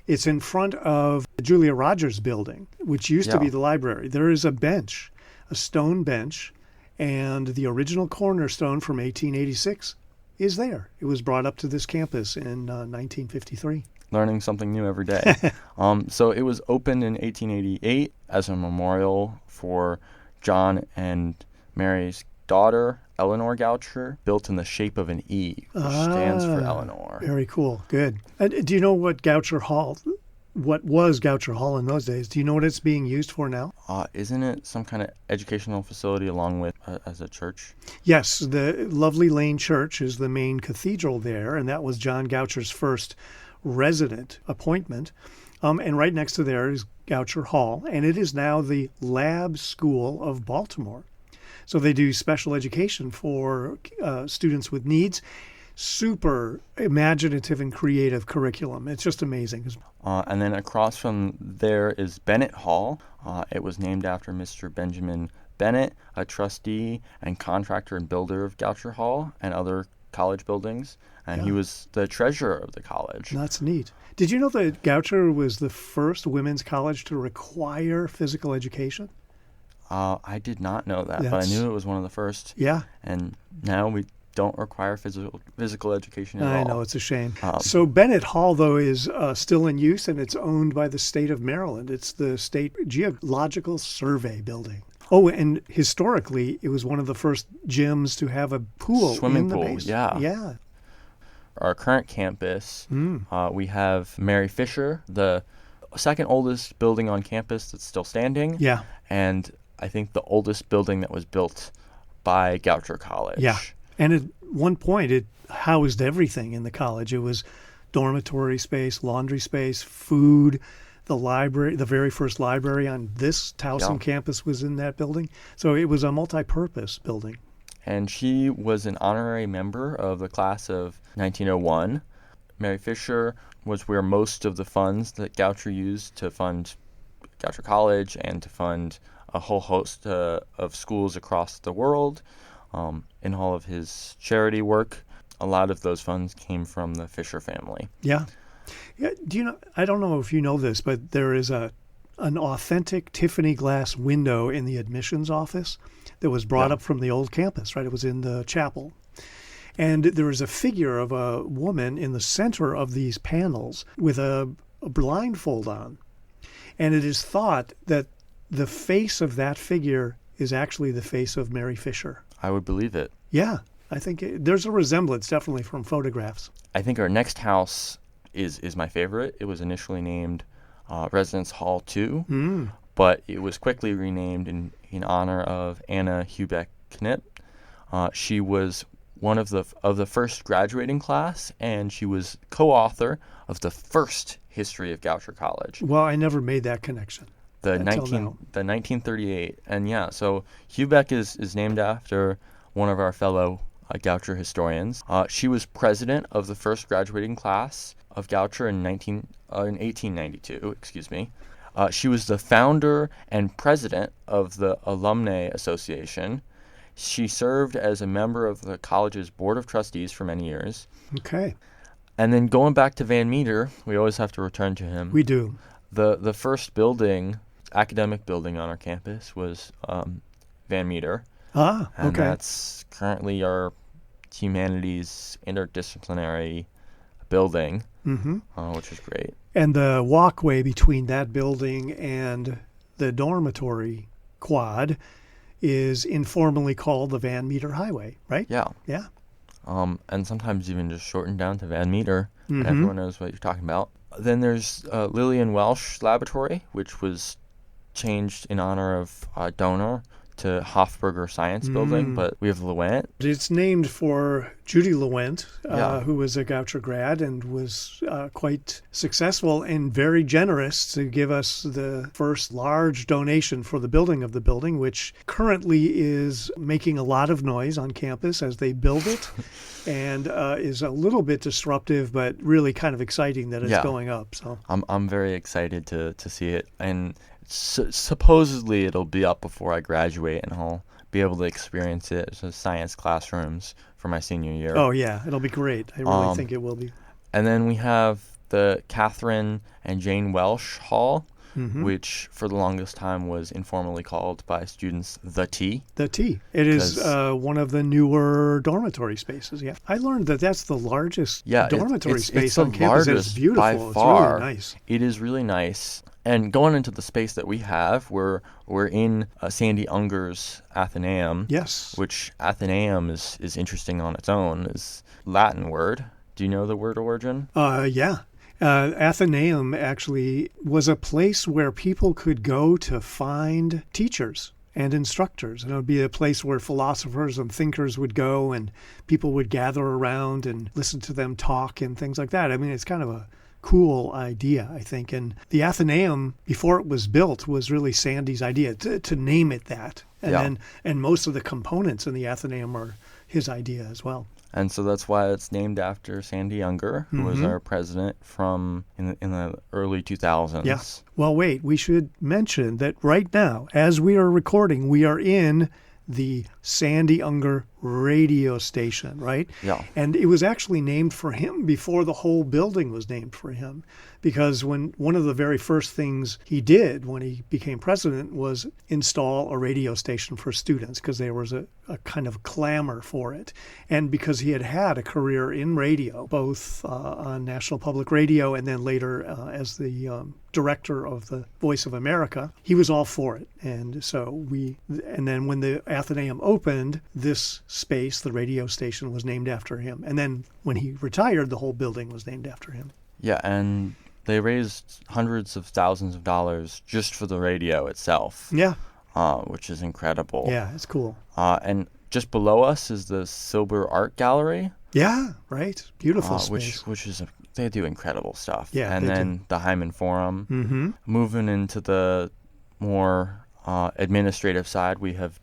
It's in front of the Julia Rogers building, which used to be the library. There is a bench, a stone bench, and the original cornerstone from 1886 is there. It was brought up to this campus in 1953. Learning something new every day. So it was opened in 1888 as a memorial for John and Mary's daughter, Eleanor Goucher, built in the shape of an E, which stands for Eleanor. Very cool. Good. Do you know what was Goucher Hall in those days? Do you know what it's being used for now? Isn't it some kind of educational facility along with as a church? Yes, the Lovely Lane Church is the main cathedral there, and that was John Goucher's first resident appointment. And right next to there is Goucher Hall, and it is now the Lab School of Baltimore. So they do special education for students with needs. Super imaginative and creative curriculum. It's just amazing. And then across from there is Bennett Hall. It was named after Mr. Benjamin Bennett, a trustee and contractor and builder of Goucher Hall and other college buildings, and he was the treasurer of the college. That's neat. Did you know that Goucher was the first women's college to require physical education? I did not know that, but I knew it was one of the first. Yeah. And now we don't require physical education at all. I know, it's a shame. So Bennett Hall, though, is still in use, and it's owned by the state of Maryland. It's the State Geological Survey building. Oh, and historically, it was one of the first gyms to have a pool Swimming in the pool, basement. Yeah. Our current campus, we have Mary Fisher, the second oldest building on campus that's still standing. Yeah. And I think the oldest building that was built by Goucher College. Yeah. And at one point, it housed everything in the college. It was dormitory space, laundry space, food, the library. The very first library on this Towson campus was in that building. So it was a multi-purpose building. And she was an honorary member of the class of 1901. Mary Fisher was where most of the funds that Goucher used to fund Goucher College and to fund a whole host of schools across the world. In all of his charity work, a lot of those funds came from the Fisher family. Yeah. Do you know? I don't know if you know this, but there is an authentic Tiffany glass window in the admissions office that was brought up from the old campus. Right, it was in the chapel, and there is a figure of a woman in the center of these panels with a blindfold on, and it is thought that the face of that figure is actually the face of Mary Fisher. I would believe it. Yeah, I think there's a resemblance definitely from photographs. I think our next house is my favorite. It was initially named Residence Hall 2, but it was quickly renamed in honor of Anna Hubeck Knipp. She was one of the first graduating class, and she was co-author of the first history of Goucher College. Well, I never made that connection. The 1938, and so Hubeck is named after one of our fellow Goucher historians. She was president of the first graduating class of Goucher in 1892. Excuse me. She was the founder and president of the Alumni Association. She served as a member of the college's board of trustees for many years. Okay. And then going back to Van Meter, we always have to return to him. We do. The first academic building on our campus was Van Meter. And that's currently our humanities interdisciplinary building, which is great. And the walkway between that building and the dormitory quad is informally called the Van Meter Highway, right? Yeah. Yeah. And sometimes even just shortened down to Van Meter, and everyone knows what you're talking about. Then there's Lillian Welsh Laboratory, which was changed in honor of a donor to Hofberger Science Building, but we have Lewent. It's named for Judy Lewent, who was a Goucher grad and was quite successful and very generous to give us the first large donation for the building of the building, which currently is making a lot of noise on campus as they build it and is a little bit disruptive, but really kind of exciting that it's going up. So I'm very excited to see it, and supposedly it'll be up before I graduate, and I'll be able to experience it as science classrooms for my senior year. Oh, yeah. It'll be great. I really think it will be. And then we have the Catherine and Jane Welsh Hall, which for the longest time was informally called by students the T. The T. It is one of the newer dormitory spaces, yeah. I learned that that's the largest dormitory space on campus. It's beautiful. By it's far. Really nice. It is really nice. And going into the space that we have, we're in Sandy Unger's Athenaeum. Yes. Which Athenaeum is interesting on its own. Is Latin word. Do you know the word origin? Yeah. Athenaeum actually was a place where people could go to find teachers and instructors. And it would be a place where philosophers and thinkers would go, and people would gather around and listen to them talk and things like that. I mean, it's kind of a cool idea, I think. And the Athenaeum, before it was built, was really Sandy's idea to name it that. And most of the components in the Athenaeum are his idea as well. And so that's why it's named after Sandy Younger, who was our president from in the early 2000s. Yeah. Well, wait, we should mention that right now, as we are recording, we are in the Sandy Younger radio station, right? Yeah. And it was actually named for him before the whole building was named for him. Because when one of the very first things he did when he became president was install a radio station for students, because there was a kind of clamor for it. And because he had had a career in radio, both on National Public Radio and then later as the director of the Voice of America, he was all for it. And so and then when the Athenaeum opened, this space, the radio station, was named after him. And then when he retired, the whole building was named after him. Yeah, and they raised hundreds of thousands of dollars just for the radio itself. Yeah. Which is incredible. Yeah, it's cool. And just below us is the Silber Art Gallery. Yeah, right. Beautiful space. Which is they do incredible stuff. Yeah, and then the Hyman Forum. Mm-hmm. Moving into the more administrative side, we have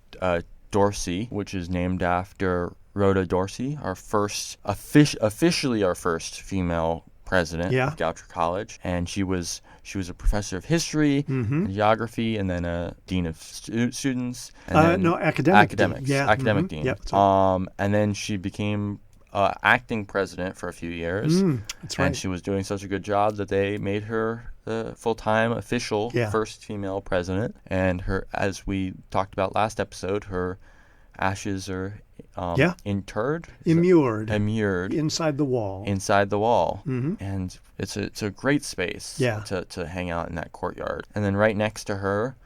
Dorsey, which is named after Rhoda Dorsey, our first officially our first female president of Goucher College, and she was a professor of history, and geography, and then a dean of students. And then academics. Yeah. Academic dean. Yep, right. And then she became acting president for a few years. That's right. And she was doing such a good job that they made her the full-time official first female president. And as we talked about last episode, her ashes are immured inside the wall. And it's a great space to hang out in that courtyard. And then right next to her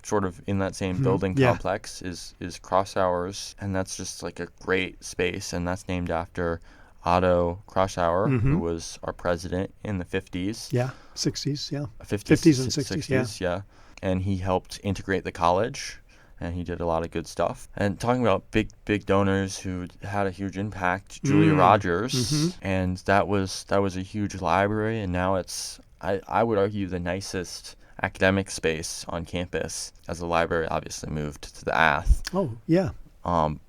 sort of in that same building complex is Crossauer's, and that's just like a great space, and that's named after Otto Crossauer, who was our president in the 50s. Yeah, 60s, yeah. 50s and 60s, yeah. And he helped integrate the college, and he did a lot of good stuff. And talking about big donors who had a huge impact, Julia Rogers, and that was a huge library, and now it's, I would argue, the nicest academic space on campus, as the library obviously moved to the Ath. Oh, yeah.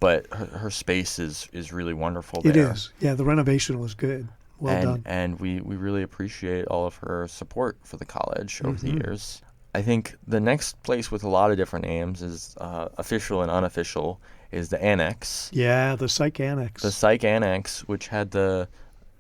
But her space is really wonderful there. It is. Yeah, the renovation was good. Well done. And we really appreciate all of her support for the college over the years. I think the next place with a lot of different names is official and unofficial is the Annex. Yeah, the Psych Annex. The Psych Annex, which had the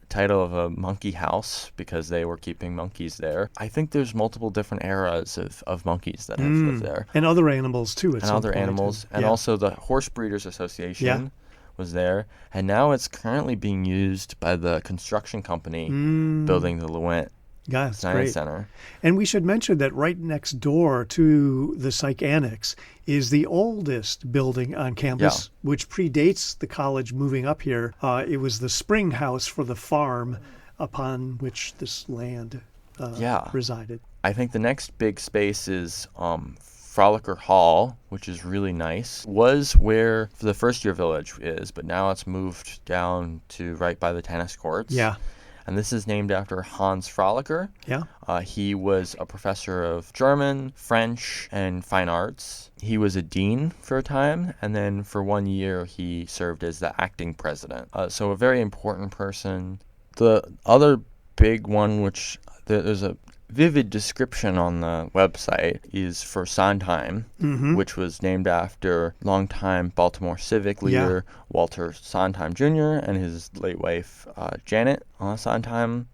title of a monkey house because they were keeping monkeys there. I think there's multiple different eras of monkeys that have lived there. And other animals, too. And also the Horse Breeders Association was there. And now it's currently being used by the construction company building the Lewent Science Center. And we should mention that right next door to the Psych Annex is the oldest building on campus, which predates the college moving up here. It was the spring house for the farm upon which this land resided. I think the next big space is Frolicker Hall, which is really nice. Was where the first year village is, but now it's moved down to right by the tennis courts. Yeah. And this is named after Hans Frolicker. Yeah. He was a professor of German, French, and fine arts. He was a dean for a time, and then for 1 year he served as the acting president. So a very important person. The other big one, which there's a vivid description on the website, is for Sondheim, which was named after longtime Baltimore Civic leader Walter Sondheim Jr. and his late wife Janet Sondheim.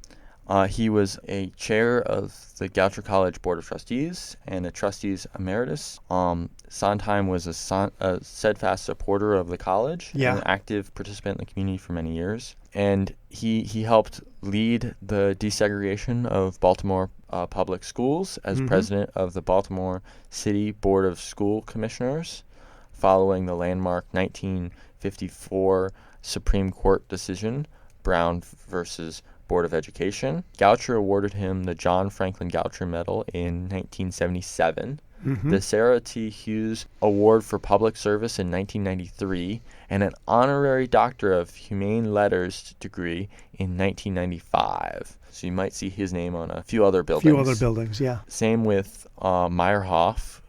He was a chair of the Goucher College Board of Trustees and a trustees emeritus. Sondheim was a steadfast supporter of the college and an active participant in the community for many years. And he helped lead the desegregation of Baltimore public schools as president of the Baltimore City Board of School Commissioners following the landmark 1954 Supreme Court decision, Brown versus Board of Education. Goucher awarded him the John Franklin Goucher Medal in 1977. The Sarah T. Hughes Award for Public Service in 1993, and an honorary Doctor of Humane Letters degree in 1995. So you might see his name on a few other buildings. Yeah. Same with Meyerhoff,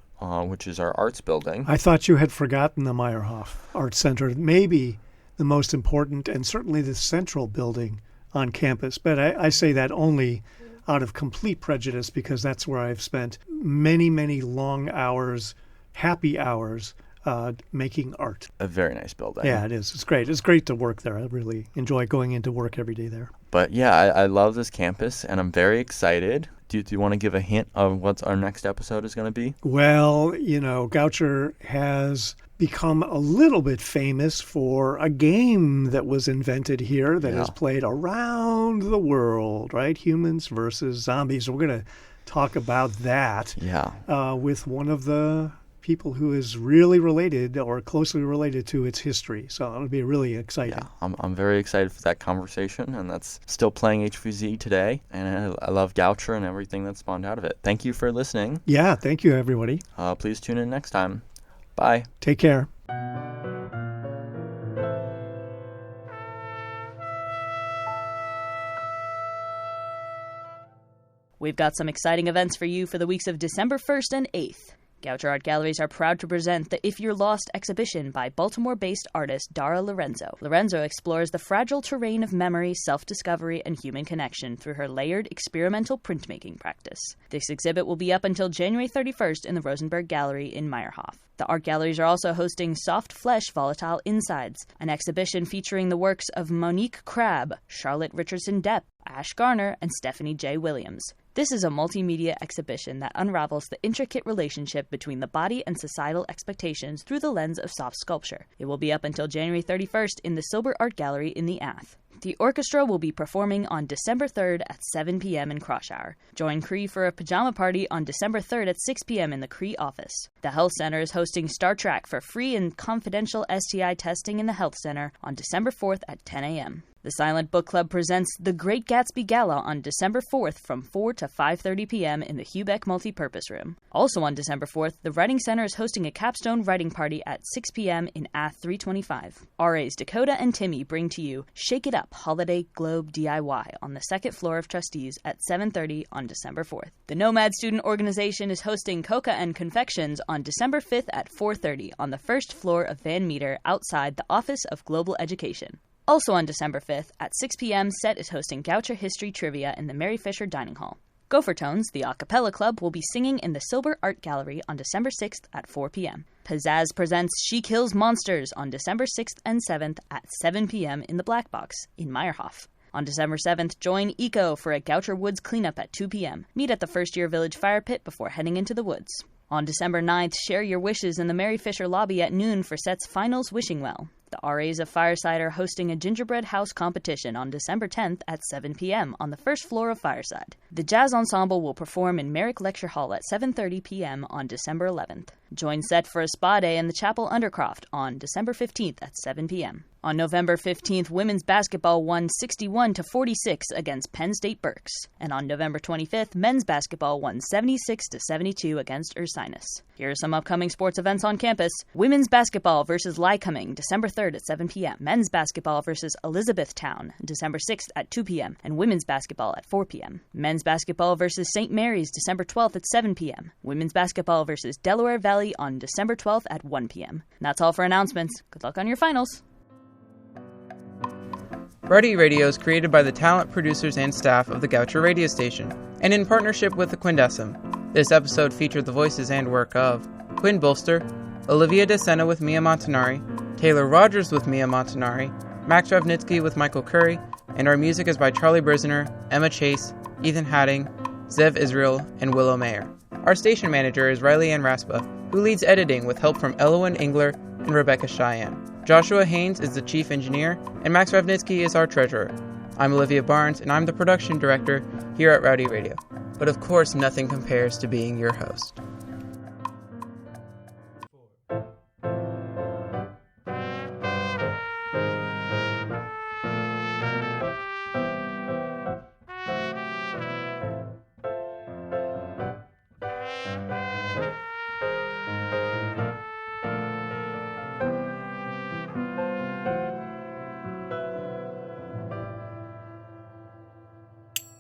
which is our arts building. I thought you had forgotten the Meyerhoff Art Center. Maybe the most important and certainly the central building on campus. But I say that only out of complete prejudice because that's where I've spent many, many long hours, happy hours, making art. A very nice building. Yeah, it is. It's great. It's great to work there. I really enjoy going into work every day there. But yeah, I love this campus, and I'm very excited. Do you want to give a hint of what our next episode is going to be? Well, Goucher has become a little bit famous for a game that was invented here that is played around the world, right? Humans versus zombies. We're going to talk about that with one of the people who is really related or closely related to its history. So it'll be really exciting. Yeah, I'm very excited for that conversation, and that's still playing HVZ today. And I love Goucher and everything that spawned out of it. Thank you for listening. Yeah, thank you, everybody. Please tune in next time. Bye. Take care. We've got some exciting events for you for the weeks of December 1st and 8th. Goucher Art Galleries are proud to present the If You're Lost exhibition by Baltimore-based artist Dara Lorenzo. Lorenzo explores the fragile terrain of memory, self-discovery, and human connection through her layered experimental printmaking practice. This exhibit will be up until January 31st in the Rosenberg Gallery in Meyerhoff. The art galleries are also hosting Soft Flesh, Volatile Insides, an exhibition featuring the works of Monique Crabb, Charlotte Richardson Depp, Ash Garner, and Stephanie J. Williams. This is a multimedia exhibition that unravels the intricate relationship between the body and societal expectations through the lens of soft sculpture. It will be up until January 31st in the Silber Art Gallery in the Ath. The orchestra will be performing on December 3rd at 7 p.m. in Crush Hour. Join Cree for a pajama party on December 3rd at 6 p.m. in the Cree office. The Health Center is hosting Star Trek for free and confidential STI testing in the Health Center on December 4th at 10 a.m. The Silent Book Club presents The Great Gatsby Gala on December 4th from 4 to 5:30 p.m. in the Hubeck Multipurpose Room. Also on December 4th, the Writing Center is hosting a capstone writing party at 6 p.m. in Ath 325. RAs Dakota and Timmy bring to you Shake It Up Holiday Globe DIY on the second floor of Trustees at 7:30 on December 4th. The Nomad Student Organization is hosting Coca and Confections on December 5th at 4:30 on the first floor of Van Meter outside the Office of Global Education. Also on December 5th, at 6 p.m., SET is hosting Goucher History Trivia in the Mary Fisher Dining Hall. Gopher Tones, the a cappella club, will be singing in the Silber Art Gallery on December 6th at 4 p.m. Pizzazz presents She Kills Monsters on December 6th and 7th at 7 p.m. in the Black Box in Meyerhoff. On December 7th, join ECO for a Goucher Woods cleanup at 2 p.m. Meet at the First Year Village Fire Pit before heading into the woods. On December 9th, share your wishes in the Mary Fisher lobby at noon for SET's Finals Wishing Well. The RAs of Fireside are hosting a gingerbread house competition on December 10th at 7 p.m. on the first floor of Fireside. The Jazz Ensemble will perform in Merrick Lecture Hall at 7:30 p.m. on December 11th. Join SET for a spa day in the Chapel Undercroft on December 15th at 7 p.m. On November 15th, women's basketball won 61-46 against Penn State Berks. And on November 25th, men's basketball won 76-72 against Ursinus. Here are some upcoming sports events on campus. Women's basketball versus Lycoming, December 3rd at 7 p.m. Men's basketball versus Elizabethtown, December 6th at 2 p.m. And women's basketball at 4 p.m. Men's basketball versus St. Mary's, December 12th at 7 p.m. Women's basketball versus Delaware Valley on December 12th at 1 p.m. And that's all for announcements. Good luck on your finals. Rowdy Radio is created by the talent, producers, and staff of the Goucher radio station, and in partnership with the Quindecim. This episode featured the voices and work of Quinn Bolster, Olivia de Sena with Mia Montanari, Taylor Rogers with Mia Montanari, Max Ravnitzky with Michael Curry, and our music is by Charlie Brisner, Emma Chase, Ethan Hadding, Zev Israel, and Willow Mayer. Our station manager is Riley Ann Raspa, who leads editing with help from Elowyn, Ingler, and Rebecca Cheyhan. Joshua Haynes is the chief engineer, and Max Ravnitzky is our treasurer. I'm Olivia Barnes, and I'm the production director here at Rowdy Radio. But of course, nothing compares to being your host.